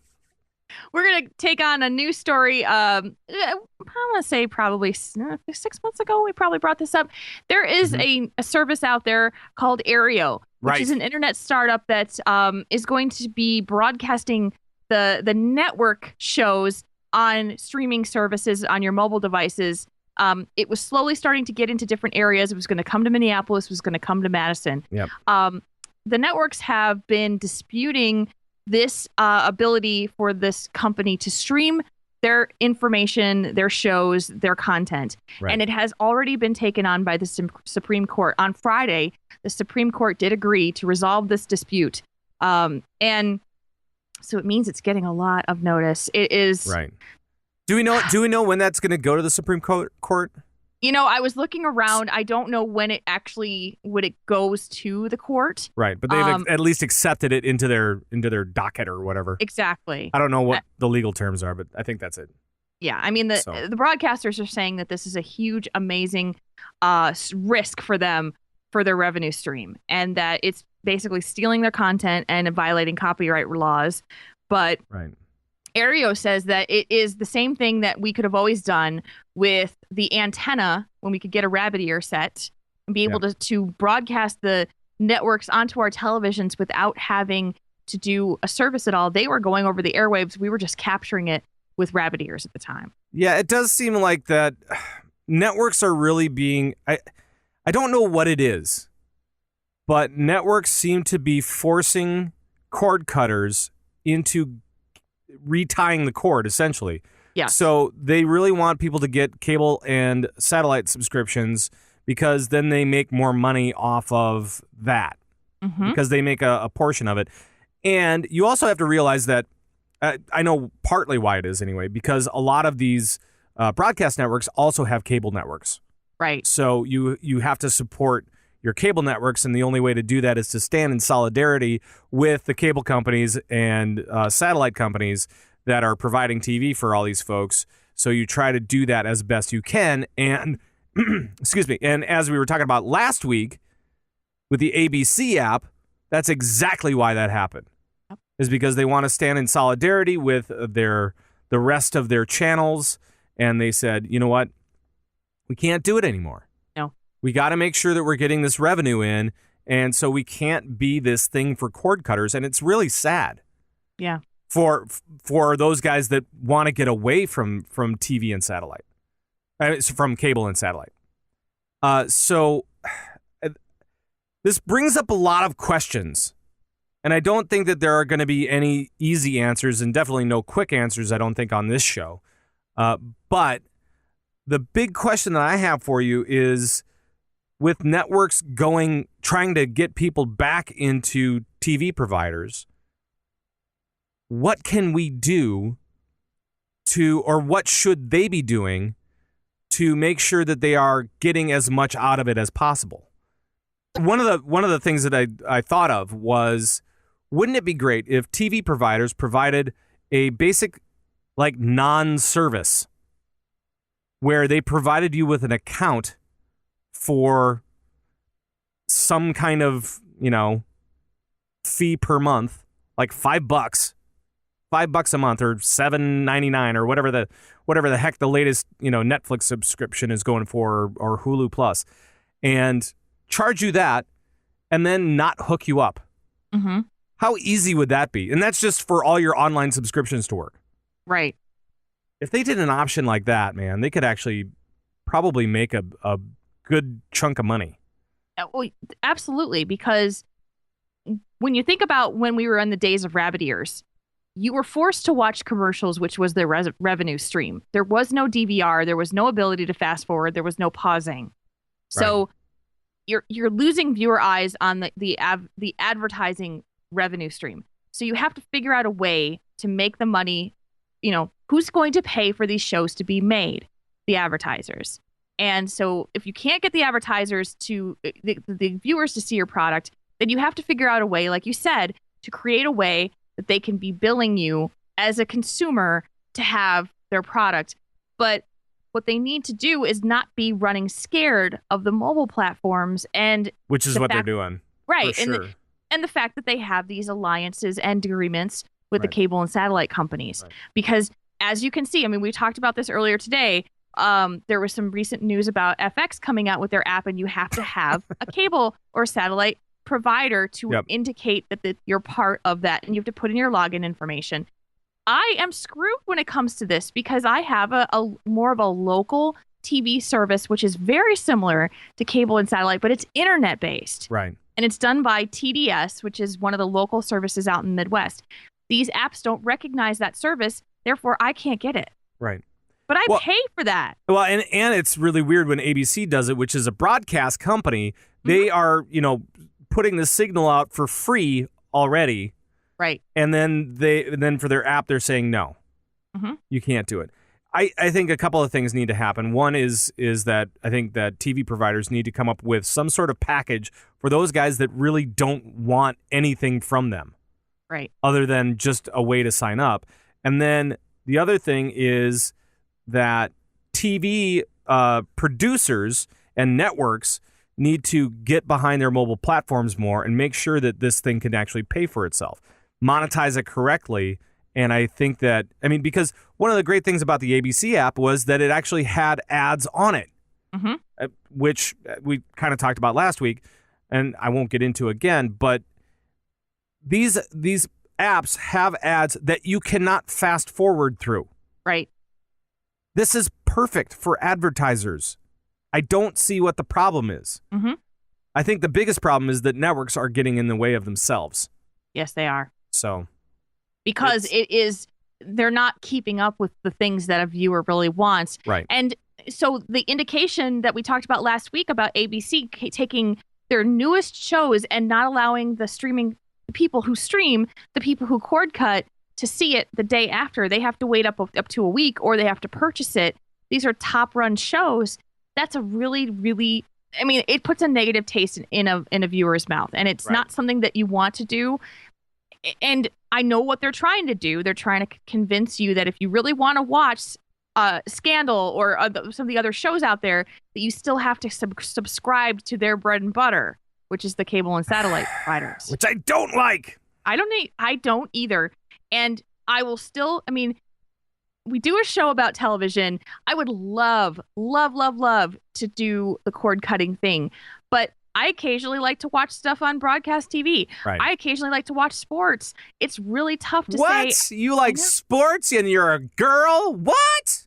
We're going to take on a new story. I want to say probably 6 months ago, we probably brought this up. There is a service out there called Aereo, which is an internet startup that is going to be broadcasting the network shows on streaming services on your mobile devices. It was slowly starting to get into different areas. It was going to come to Minneapolis. It was going to come to Madison. Yep. The networks have been disputing this ability for this company to stream their information, their shows, their content. Right. And it has already been taken on by the Supreme Court. On Friday, the Supreme Court did agree to resolve this dispute. And so it means it's getting a lot of notice. It is... Right. Do we know when that's going to go to the Supreme Court? I was looking around. I don't know when it goes to the court. Right, but they've at least accepted it into their docket or whatever. Exactly. I don't know what the legal terms are, but I think that's it. Yeah, I mean the broadcasters are saying that this is a huge, amazing risk for them for their revenue stream, and that it's basically stealing their content and violating copyright laws. But right. Aereo says that it is the same thing that we could have always done with the antenna when we could get a rabbit ear set and be able to broadcast the networks onto our televisions without having to do a service at all. They were going over the airwaves. We were just capturing it with rabbit ears at the time. Yeah, it does seem like that networks are really being... I don't know what it is, but networks seem to be forcing cord cutters into retying the cord, essentially. Yeah. So they really want people to get cable and satellite subscriptions because then they make more money off of that because they make a portion of it. And you also have to realize that, I know partly why it is anyway, because a lot of these broadcast networks also have cable networks. Right. So you have to support your cable networks, and the only way to do that is to stand in solidarity with the cable companies and satellite companies that are providing TV for all these folks. So you try to do that as best you can. And excuse me. And as we were talking about last week with the ABC app, that's exactly why that happened. Yep. Is because they want to stand in solidarity with the rest of their channels, and they said, you know what, we can't do it anymore. We got to make sure that we're getting this revenue in, and so we can't be this thing for cord cutters, and it's really sad. Yeah. For those guys that want to get away from TV and satellite, from cable and satellite. So this brings up a lot of questions, and I don't think that there are going to be any easy answers, and definitely no quick answers, I don't think, on this show. But the big question that I have for you is, with networks trying to get people back into TV providers, what can we do or what should they be doing to make sure that they are getting as much out of it as possible? One of the things that I thought of was, wouldn't it be great if TV providers provided a basic, like, non-service where they provided you with an account for some kind of, fee per month, like $5 a month or $7.99 or whatever the heck the latest, Netflix subscription is going for, or Hulu Plus, and charge you that and then not hook you up. Mm-hmm. How easy would that be? And that's just for all your online subscriptions to work. Right. If they did an option like that, man, they could actually probably make a good chunk of money. Well, absolutely, because when you think about when we were in the days of rabbit ears, you were forced to watch commercials, which was their revenue stream. There was no DVR. There was no ability to fast forward. There was no pausing. So you're losing viewer eyes on the advertising revenue stream. So you have to figure out a way to make the money. Who's going to pay for these shows to be made? The advertisers. And so if you can't get the advertisers to the viewers to see your product, then you have to figure out a way, like you said, to create a way that they can be billing you as a consumer to have their product. But what they need to do is not be running scared of the mobile platforms, and which is what they're doing. Right. For sure. And the fact that they have these alliances and agreements with the cable and satellite companies. Right. Because as you can see, we talked about this earlier today. There was some recent news about FX coming out with their app, and you have to have a cable or satellite provider to indicate that you're part of that, and you have to put in your login information. I am screwed when it comes to this because I have a more of a local TV service, which is very similar to cable and satellite, but it's internet based. Right. And it's done by TDS, which is one of the local services out in the Midwest. These apps don't recognize that service, therefore I can't get it. Right. But I pay for that. Well, and it's really weird when ABC does it, which is a broadcast company. They are, putting the signal out for free already. Right. And then for their app, they're saying, no, you can't do it. I think a couple of things need to happen. One is that I think that TV providers need to come up with some sort of package for those guys that really don't want anything from them. Right. Other than just a way to sign up. And then the other thing is that TV producers and networks need to get behind their mobile platforms more and make sure that this thing can actually pay for itself, monetize it correctly. And I think that, because one of the great things about the ABC app was that it actually had ads on it, which we kind of talked about last week, and I won't get into again, but these apps have ads that you cannot fast forward through. Right. This is perfect for advertisers. I don't see what the problem is. I think the biggest problem is that networks are getting in the way of themselves. Yes, they are. So, because they're not keeping up with the things that a viewer really wants. Right. And so the indication that we talked about last week about ABC taking their newest shows and not allowing the people who cord cut to see it the day after, they have to wait up to a week or they have to purchase it. These are top run shows. That's a really, really, it puts a negative taste in a viewer's mouth, and it's not something that you want to do. And I know what they're trying to do. They're trying to convince you that if you really want to watch Scandal or some of the other shows out there, that you still have to subscribe to their bread and butter, which is the cable and satellite providers. Which I don't like. I don't either. And I will still, we do a show about television. I would love, love, love, love to do the cord cutting thing. But I occasionally like to watch stuff on broadcast TV. Right. I occasionally like to watch sports. It's really tough to say. What? You like sports and you're a girl? What?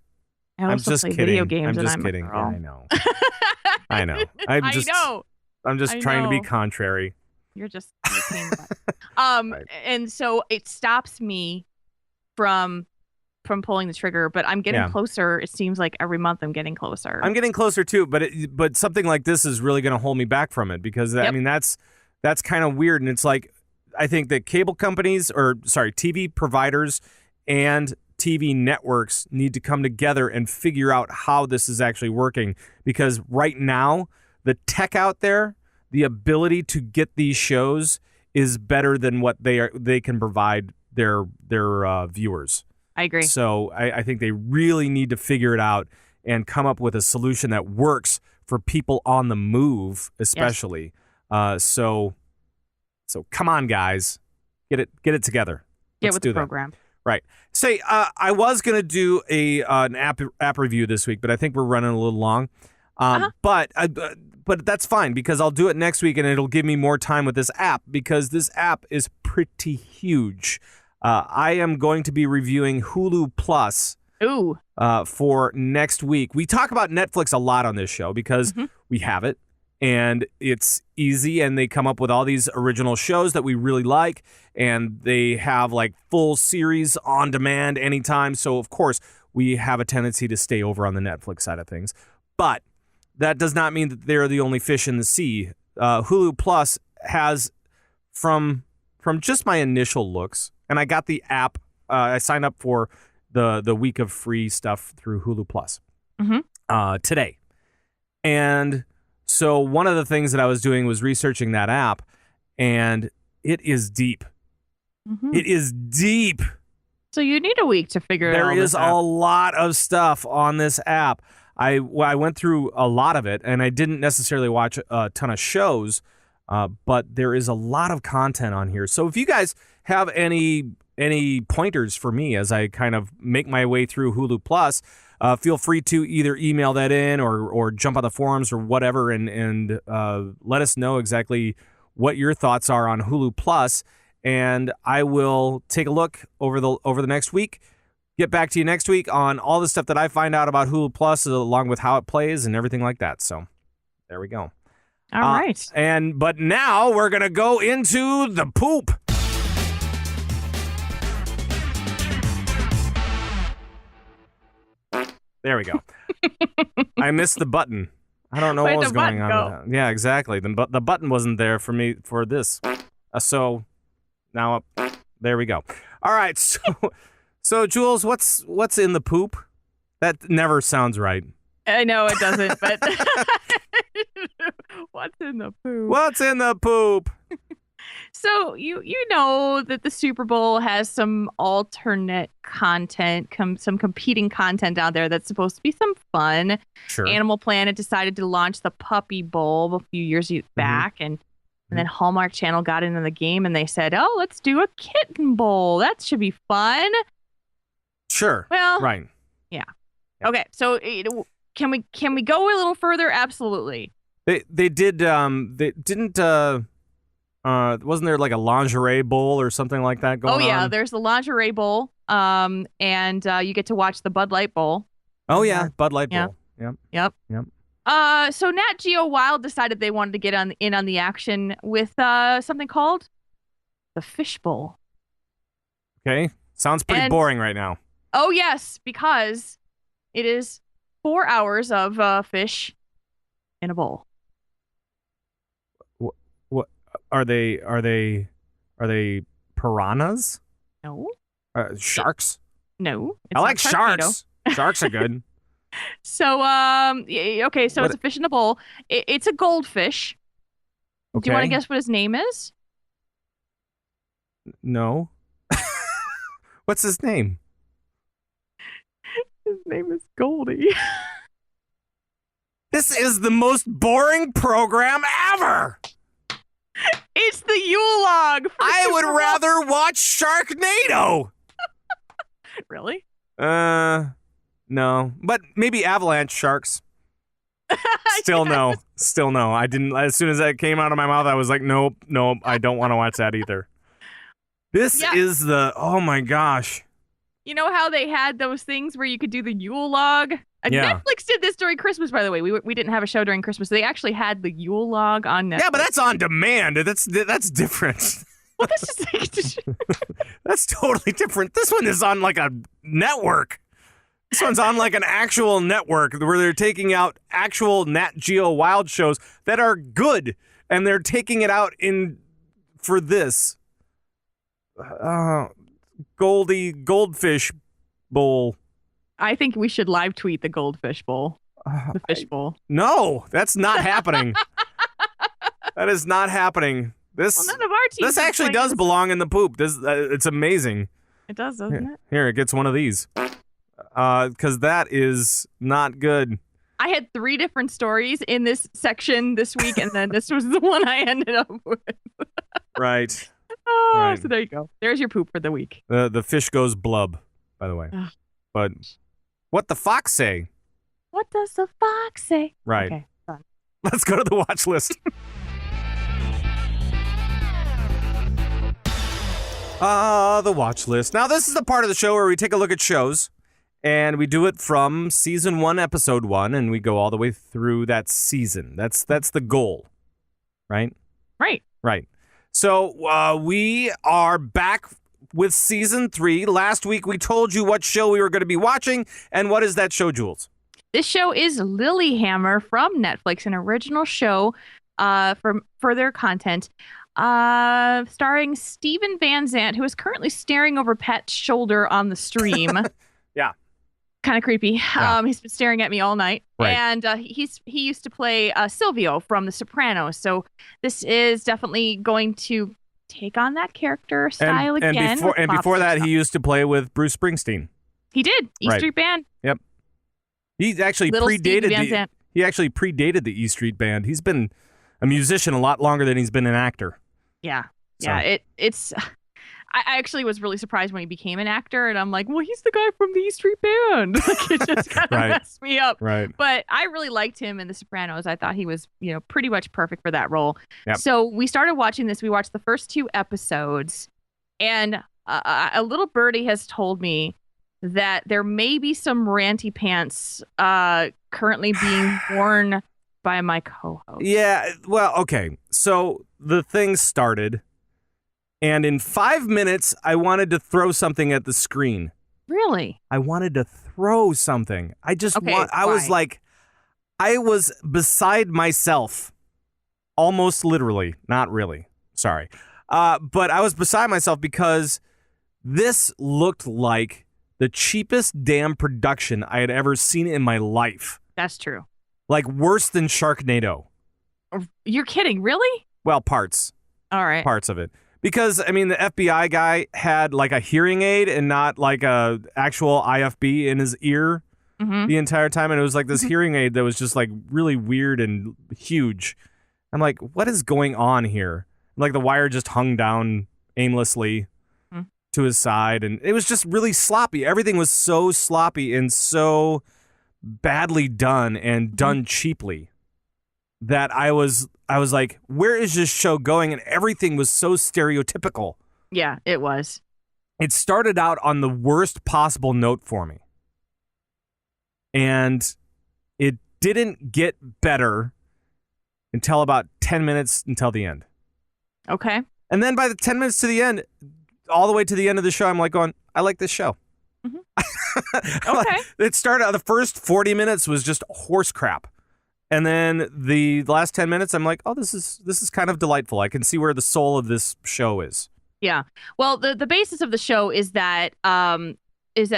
I also play video games and I'm kidding. a girl. Yeah, I know. I know. I'm just trying to be contrary. You're just right. And so it stops me from pulling the trigger, but I'm getting closer. It seems like every month I'm getting closer. I'm getting closer too, but something like this is really going to hold me back from it because that's kind of weird. And it's like, I think that cable companies TV providers and TV networks need to come together and figure out how this is actually working, because right now the tech out there, the ability to get these shows is better than what they can provide their viewers. I agree. So I think they really need to figure it out and come up with a solution that works for people on the move, especially. Yes. So come on, guys, get it together. Get with the program. Right. Say, I was gonna do an app review this week, but I think we're running a little long. But that's fine because I'll do it next week and it'll give me more time with this app because this app is pretty huge. I am going to be reviewing Hulu Plus. Ooh. For next week. We talk about Netflix a lot on this show because we have it and it's easy and they come up with all these original shows that we really like and they have like full series on demand anytime. So of course we have a tendency to stay over on the Netflix side of things. But that does not mean that they're the only fish in the sea. Hulu Plus has from just my initial looks, and I got the app. I signed up for the week of free stuff through Hulu Plus today. And so one of the things that I was doing was researching that app, and it is deep. It is deep. So you need a week to figure it out. There is a lot of stuff on this app. I went through a lot of it, and I didn't necessarily watch a ton of shows, but there is a lot of content on here. So if you guys have any pointers for me as I kind of make my way through Hulu Plus, feel free to either email that in or jump on the forums or whatever and let us know exactly what your thoughts are on Hulu Plus, and I will take a look over the next week. Get back to you next week on all the stuff that I find out about Hulu Plus, along with how it plays and everything like that. So there we go. All right. But now we're gonna go into the poop. There we go. I missed the button. I don't know what was going on with that. Yeah, exactly. The button wasn't there for me for this. So now there we go. All right. So Jules, what's in the poop? That never sounds right. I know it doesn't, but what's in the poop? What's in the poop? So you know that the Super Bowl has some alternate content, some competing content out there that's supposed to be some fun. Sure. Animal Planet decided to launch the Puppy Bowl a few years back, and then Hallmark Channel got into the game and they said, "Oh, let's do a Kitten Bowl. That should be fun." Sure. Well, right. Yeah. Okay. So can we go a little further? Absolutely. They did. They didn't. Wasn't there like a lingerie bowl or something like that going on? Oh yeah, there's the lingerie bowl. And you get to watch the Bud Light Bowl. Oh yeah, Bud Light Bowl. Yep. So Nat Geo Wild decided they wanted to get in on the action with something called the Fish Bowl. Okay, sounds pretty boring right now. Oh yes, because it is 4 hours of fish in a bowl. What are they? Are they piranhas? No. Sharks? No. I like sharks. Sharks are good. So okay, so it's a fish in a bowl. It's a goldfish. Okay. Do you want to guess what his name is? No. What's his name? His name is Goldie. This is the most boring program ever. It's the Yule log. I would rather watch Sharknado. Really? No. But maybe Avalanche Sharks. Still no. Still no. I didn't. As soon as that came out of my mouth, I was like, nope. I don't want to watch that either. This is the. Oh my gosh. You know how they had those things where you could do the Yule log? Netflix did this during Christmas, by the way. We didn't have a show during Christmas. They actually had the Yule log on Netflix. Yeah, but that's on demand. That's different. Well, that's totally different. This one is on like a network. This one's on like an actual network where they're taking out actual Nat Geo Wild shows that are good, and they're taking it out for this. Goldfish Bowl. I think we should live tweet the Goldfish Bowl. The Fish Bowl. No, that's not happening. That is not happening. This Well, none of our teams this are actually playing does belong in the poop. This it's amazing. It does, doesn't it? Here, it gets one of these. Because that is not good. I had 3 different stories in this section this week, and then this was the one I ended up with. Right. Oh, Right. so there you go. There's your poop for the week. The fish goes blub, by the way. Ugh. But what the fox say? What does the fox say? Right. Okay, done. Let's go to the watch list. The watch list. Now, this is the part of the show where we take a look at shows, and we do it from season 1, episode 1, and we go all the way through that season. That's the goal, right? Right. Right. So we are back with season 3. Last week, we told you what show we were going to be watching, and what is that show, Jules? This show is Lilyhammer from Netflix, an original show for their content, starring Steven Van Zandt, who is currently staring over Pat's shoulder on the stream. Yeah. Kind of creepy. Yeah. He's been staring at me all night. Right. And he used to play Silvio from The Sopranos. So this is definitely going to take on that character style again. And before that, he used to play with Bruce Springsteen. He did. E Right. Street Band. Yep. He actually Little Steven Van predated Zandt. he actually predated the E Street Band. He's been a musician a lot longer than he's been an actor. Yeah. So. Yeah. It's. I actually was really surprised when he became an actor, and I'm like, well, he's the guy from the E Street Band. Like, it just kind of Right. messed me up. Right. But I really liked him in The Sopranos. I thought he was, pretty much perfect for that role. Yep. So we started watching this. We watched the first 2 episodes, and a little birdie has told me that there may be some ranty pants currently being worn by my co-host. Yeah, well, okay. So the thing started, and in 5 minutes, I wanted to throw something at the screen. Really? I wanted to throw something. I just Okay, I was why? like, I was beside myself, almost literally. Not really. Sorry. But I was beside myself because this looked like the cheapest damn production I had ever seen in my life. That's true. Like worse than Sharknado. You're kidding. Really? Well, parts All right. of it. Because, I mean, the FBI guy had like a hearing aid and not like a actual IFB in his ear Mm-hmm. the entire time. And it was like this hearing aid that was just like really weird and huge. I'm like, what is going on here? Like the wire just hung down aimlessly to his side. And it was just really sloppy. Everything was so sloppy and so badly done and done cheaply that I was like, where is this show going? And everything was so stereotypical. Yeah, it was. It started out on the worst possible note for me. And it didn't get better until about 10 minutes until the end. Okay. And then by the 10 minutes to the end, all the way to the end of the show, I'm like going, I like this show. Okay. It started, the first 40 minutes was just horse crap. And then the last 10 minutes, I'm like, oh, this is kind of delightful. I can see where the soul of this show is. Yeah. Well, the basis of the show is that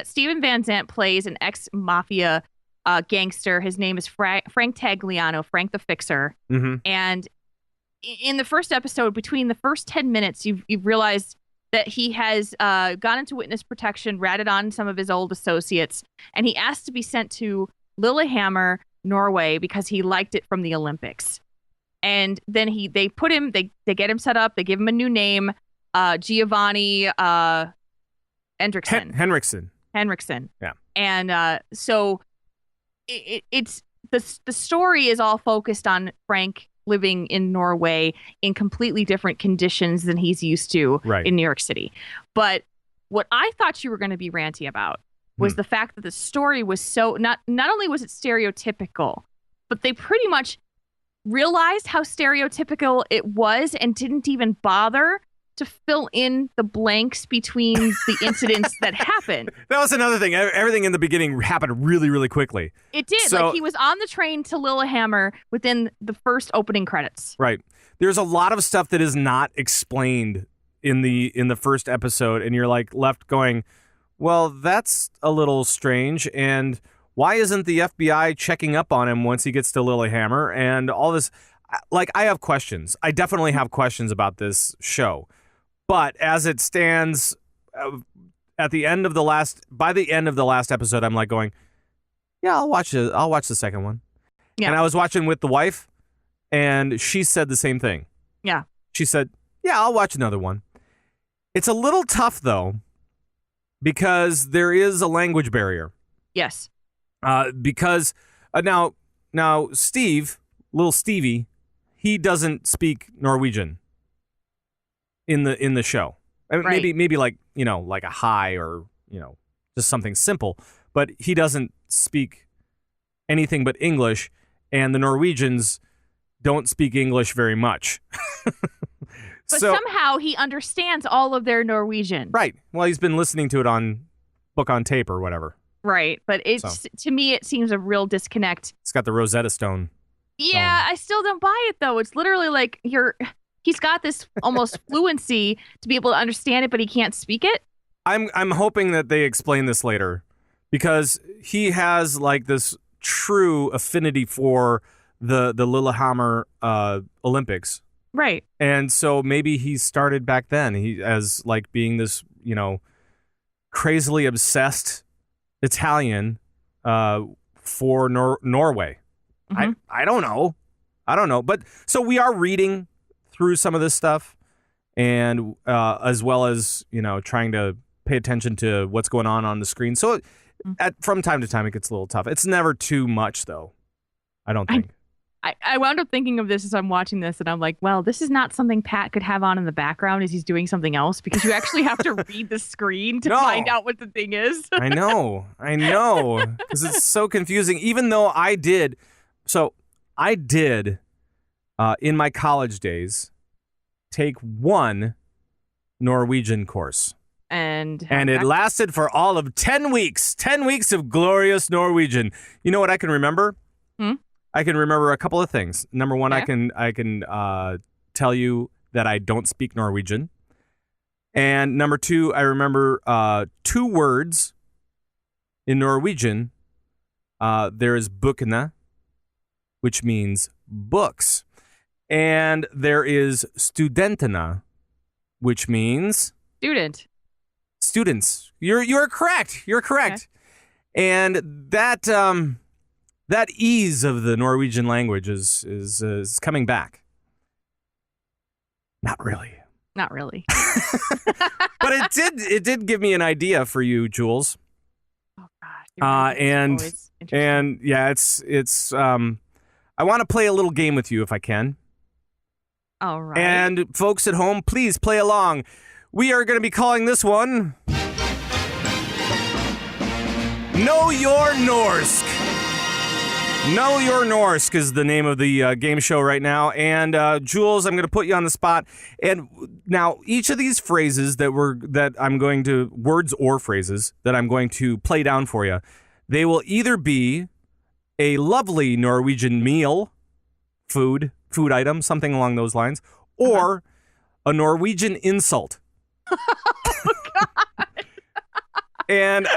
Steven Van Zandt plays an ex-mafia gangster. His name is Frank Tagliano, Frank the Fixer. Mm-hmm. And in the first episode, between the first 10 minutes, you've realized that he has gone into witness protection, ratted on some of his old associates, and he asked to be sent to Lilyhammer, Norway, because he liked it from the Olympics. And then they get him set up, they give him a new name, Giovanni Henriksen. Henriksen. Yeah. And so it's the story is all focused on Frank living in Norway in completely different conditions than he's used to in New York City. But what I thought you were going to be ranty about was the fact that the story was so not only was it stereotypical, but they pretty much realized how stereotypical it was and didn't even bother to fill in the blanks between the incidents that happened. That was another thing. Everything in the beginning happened really, really quickly. It did. So, like he was on the train to Lilyhammer within the first opening credits. Right. There's a lot of stuff that is not explained in the first episode, and you're like left going, well, that's a little strange. And why isn't the FBI checking up on him once he gets to Lilyhammer and all this? like, I have questions. I definitely have questions about this show. But as it stands, by the end of the last episode, I'm like going, yeah, I'll watch it. I'll watch the second one. Yeah. And I was watching with the wife, and she said the same thing. Yeah. She said, yeah, I'll watch another one. It's a little tough, though, because there is a language barrier. Yes. Because now Steve, little Stevie, he doesn't speak Norwegian in the show. I mean, Right. maybe like, like a hi or, just something simple, but he doesn't speak anything but English, and the Norwegians don't speak English very much. But somehow he understands all of their Norwegian. Right. Well, he's been listening to it on book on tape or whatever. Right. But to me, it seems a real disconnect. It's got the Rosetta Stone. Yeah, I still don't buy it, though. It's literally like he's got this almost fluency to be able to understand it, but he can't speak it. I'm hoping that they explain this later, because he has like this true affinity for the Lilyhammer Olympics. Right. And so maybe he started back then as like being this, crazily obsessed Italian for Norway. Mm-hmm. I don't know. But so we are reading through some of this stuff, and as well as, trying to pay attention to what's going on the screen. So from time to time, it gets a little tough. It's never too much, though, I don't think. I wound up thinking of this as I'm watching this, and I'm like, well, this is not something Pat could have on in the background as he's doing something else, because you actually have to read the screen to find out what the thing is. I know, because it's so confusing. Even though I did in my college days take one Norwegian course. And it lasted for all of 10 weeks. 10 weeks of glorious Norwegian. You know what I can remember? I can remember a couple of things. Number one, Yeah. I can tell you that I don't speak Norwegian. And number two, I remember two words in Norwegian. There is bøkene, which means books. And there is studentene, which means students. You're correct. You're correct. Okay. And that ease of the Norwegian language is coming back. Not really. Not really. But it did give me an idea for you, Jules. Oh gosh. And yeah, it's I want to play a little game with you if I can. All right. And folks at home, please play along. We are going to be calling this one Know Your Norsk. Know Your Norsk is the name of the game show right now. And Jules, I'm going to put you on the spot. And now each of these phrases words or phrases that I'm going to play down for you, they will either be a lovely Norwegian meal, food item, something along those lines, or a Norwegian insult. Oh, God. And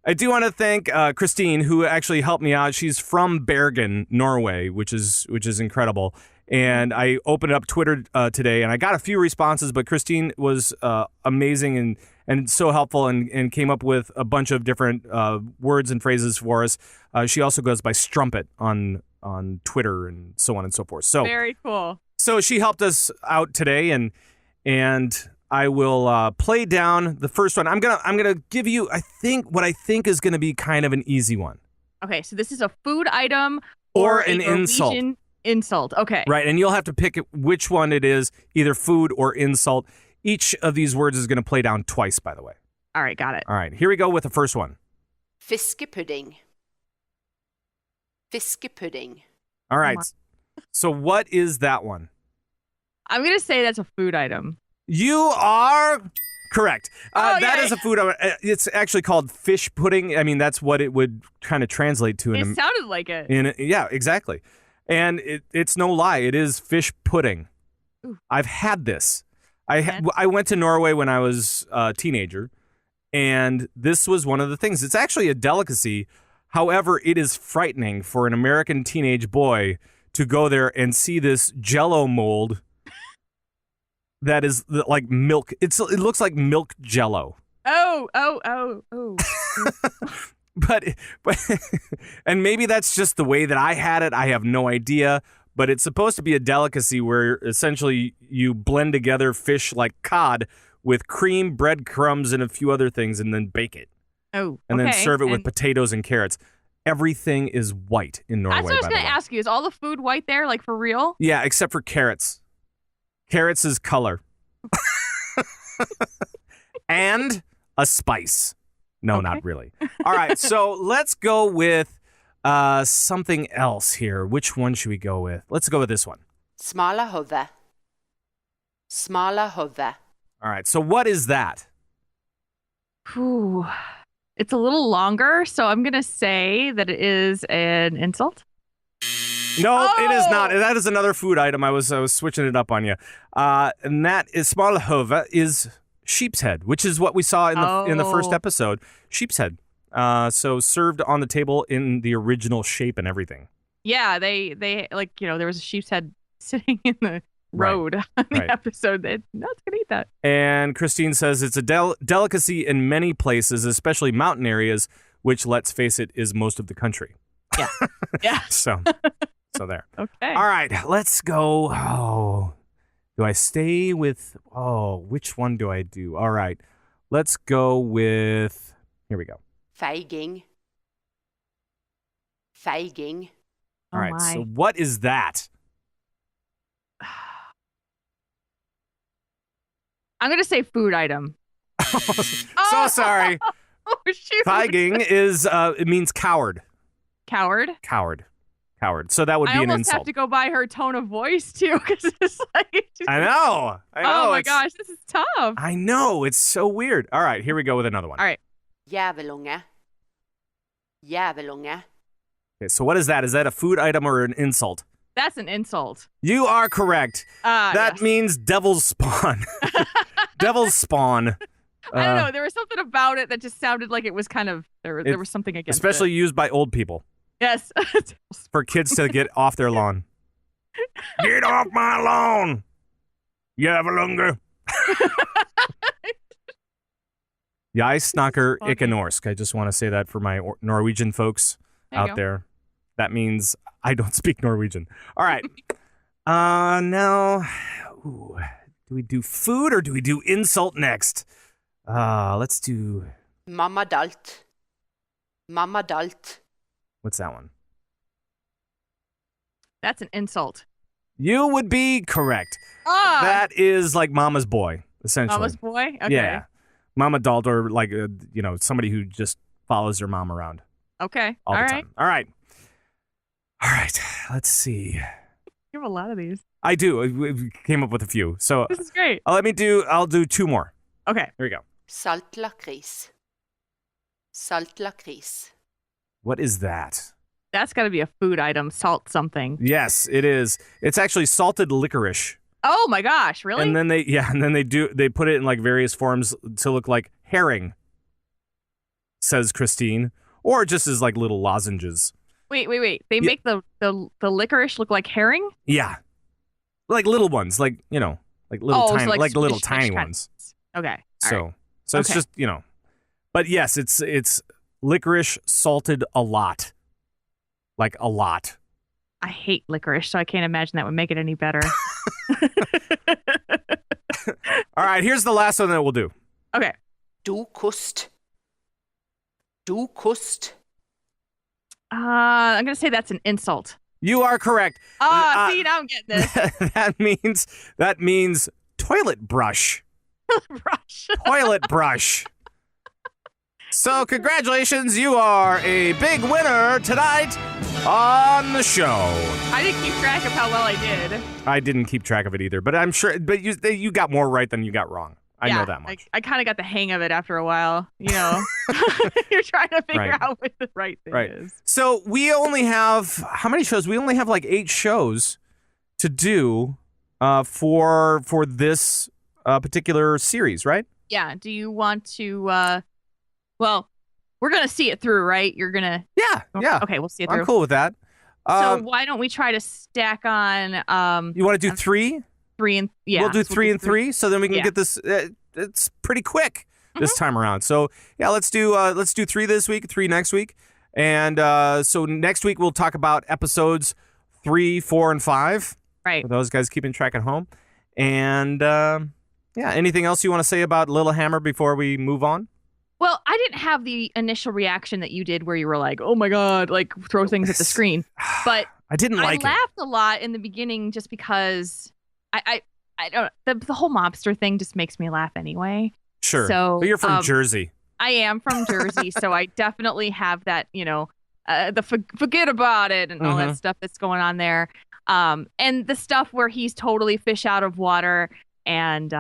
I do want to thank Christine, who actually helped me out. She's from Bergen, Norway, which is incredible. And I opened up Twitter today, and I got a few responses, but Christine was amazing and so helpful, and came up with a bunch of different words and phrases for us. She also goes by Strumpet on Twitter and so on and so forth. So very cool. So she helped us out today, and I will play down the first one. I'm gonna give you what I think is gonna be kind of an easy one. Okay, so this is a food item or an insult. Insult. Okay. Right, and you'll have to pick which one it is, either food or insult. Each of these words is going to play down twice, by the way. All right, got it. All right, here we go with the first one. Fiskepudding. Fiskepudding. All right. So what is that one? I'm going to say that's a food item. You are correct. That yay. is a food item. It's actually called fish pudding. I mean, that's what it would kind of translate to. It sounded like it. Yeah, exactly. And it's no lie. It is fish pudding. Ooh. I've had this. I went to Norway when I was a teenager, and this was one of the things. It's actually a delicacy. However, it is frightening for an American teenage boy to go there and see this Jello mold that is like milk. It looks like milk Jello. Oh. But and maybe that's just the way that I had it. I have no idea. But it's supposed to be a delicacy where essentially you blend together fish like cod with cream, breadcrumbs, and a few other things, and then bake it. Oh, and then serve it with potatoes and carrots. Everything is white in Norway. That's what I was going to ask you. Is all the food white there, like for real? Yeah, except for carrots. Carrots is color. And a spice. No, not really. All right, so let's go with something else here. Which one should we go with? Let's go with this one. Smala huvud. Smala huvud. All right, so what is that? Whew. It's a little longer, so I'm going to say that it is an insult. No, it is not. That is another food item. I was switching it up on you. And that is smala huvud is sheep's head, which is what we saw in the first episode. Sheep's head. So served on the table in the original shape and everything. Yeah, they like, there was a sheep's head sitting in the road on the episode. They're not going to eat that. And Christine says it's a delicacy in many places, especially mountain areas, which, let's face it, is most of the country. Yeah. Yeah. So there. Okay. All right, let's go. Oh, do I stay with, which one do I do? All right, let's go with, here we go. Feiging. Feiging. All right, so what is that? I'm going to say food item. So sorry. Oh, shoot. Feiging is, it means coward. Coward? Coward. So that would be an insult. I almost have to go by her tone of voice, too, because it's like... I know. Oh, my gosh, this is tough. I know. It's so weird. All right, here we go with another one. All right. Jævelunge. Jævelunge. Okay, so what is that? Is that a food item or an insult? That's an insult. You are correct. That means devil's spawn. Devil's spawn. I don't know. There was something about it that just sounded like it was kind of, there was something against it. Especially used by old people. Yes. For kids to get off their lawn. Get off my lawn. Jævelunge. Jeg snakker ikke norsk. I just want to say that for my Norwegian folks out there. That means I don't speak Norwegian. All right. Now, do we do food or do we do insult next? Let's do... Mamma dalt. Mamma dalt. What's that one? That's an insult. You would be correct. That is like mama's boy, essentially. Mama's boy? Okay. Yeah. Mama doll, or like, somebody who just follows their mom around. Okay. All the time. All right. Let's see. You have a lot of these. I do. We came up with a few. So this is great. I'll do two more. Okay. Here we go. Salt lakris. Salt lakris. What is that? That's got to be a food item. Salt something. Yes, it is. It's actually salted licorice. Oh my gosh, really? And then they put it in like various forms to look like herring, says Christine, or just as like little lozenges. Wait. They make the licorice look like herring? Yeah. Like little ones, like little tiny, so like little tiny ones. Okay. So it's just, but yes, it's licorice salted a lot. Like a lot. I hate licorice, so I can't imagine that would make it any better. All right, here's the last one that we'll do. Okay. Du kost. Du kost. I'm going to say that's an insult. You are correct. See, now I'm getting this. that means toilet brush. Toilet brush. So congratulations, you are a big winner tonight on the show. I didn't keep track of how well I did. I didn't keep track of it either, but I'm sure. But you got more right than you got wrong. I know that much. I kind of got the hang of it after a while. You're trying to figure out what the right thing is. So we only have how many shows? We only have like 8 shows to do for this particular series, right? Yeah. Do you want to? Well, we're gonna see it through, right? You're gonna. Yeah. Okay, we'll see it through. I'm cool with that. So why don't we try to stack on? You want to do 3? 3 and yeah. We'll do 3 and 3, so then we can get this. It's pretty quick this time around. So yeah, let's do 3 this week, 3 next week, and so next week we'll talk about episodes 3, 4, and 5. Right. For those guys keeping track at home, and anything else you want to say about Lilyhammer before we move on? Well, I didn't have the initial reaction that you did where you were like, oh my God, like throw things at the screen. But I didn't like it. I laughed a lot in the beginning just because I don't know. The whole mobster thing just makes me laugh anyway. Sure. So, but you're from Jersey. I am from Jersey, so I definitely have that, forget about it and all that stuff that's going on there. And the stuff where he's totally fish out of water and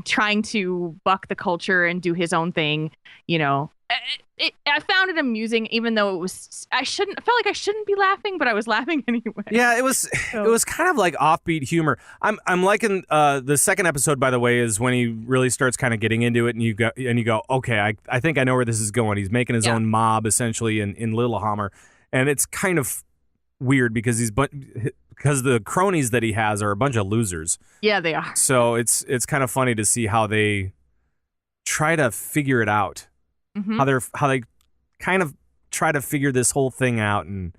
trying to buck the culture and do his own thing, I found it amusing, even though I felt like I shouldn't be laughing, but I was laughing anyway. Yeah, it was kind of like offbeat humor. I'm liking the second episode, by the way, is when he really starts kind of getting into it, and you go, okay, I think I know where this is going. He's making his own mob essentially in Lilyhammer, and it's kind of weird because the cronies that he has are a bunch of losers. Yeah, they are. So it's kind of funny to see how they try to figure it out. How they kind of try to figure this whole thing out, and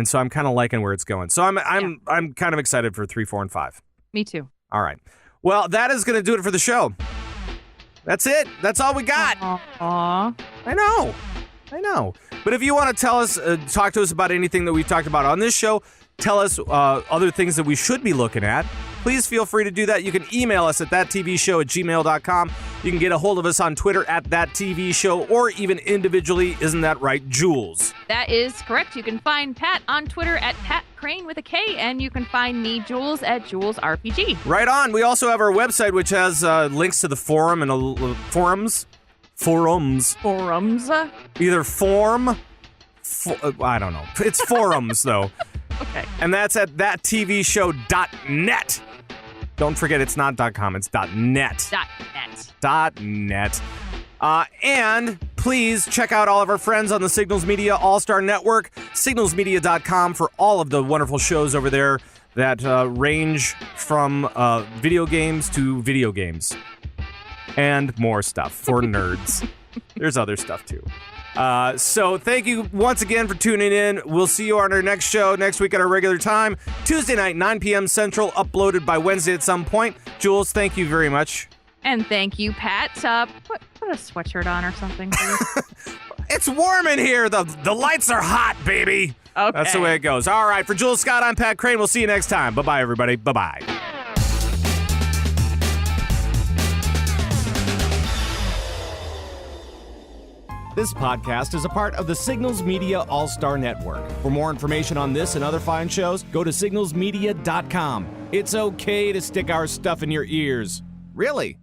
so I'm kind of liking where it's going. So I'm kind of excited for 3, 4, and 5. Me too. All right. Well, that is going to do it for the show. That's it. That's all we got. Aww. I know. But if you want to tell us, talk to us about anything that we've talked about on this show, tell us other things that we should be looking at, please feel free to do that. You can email us at thattvshow@gmail.com. You can get a hold of us on Twitter at thattvshow, or even individually. Isn't that right, Jules? That is correct. You can find Pat on Twitter at Pat Crane with a K, and you can find me, Jules, at JulesRPG. Right on. We also have our website, which has links to the forum and forums. Either I don't know. It's forums, though. Okay. And that's at thattvshow.net. Don't forget, it's not .com, it's .net. .net. And please check out all of our friends on the Signals Media All-Star Network, signalsmedia.com, for all of the wonderful shows over there that range from video games to video games. And more stuff for nerds. There's other stuff, too. So thank you once again for tuning in. We'll see you on our next show next week at our regular time, Tuesday night, 9 p.m. Central, uploaded by Wednesday at some point. Jules, thank you very much. And thank you, Pat. Put a sweatshirt on or something, please. It's warm in here. The lights are hot, baby. Okay. That's the way it goes. All right, for Jules Scott, I'm Pat Crane. We'll see you next time. Bye-bye, everybody. Bye-bye. This podcast is a part of the Signals Media All-Star Network. For more information on this and other fine shows, go to signalsmedia.com. It's okay to stick our stuff in your ears. Really?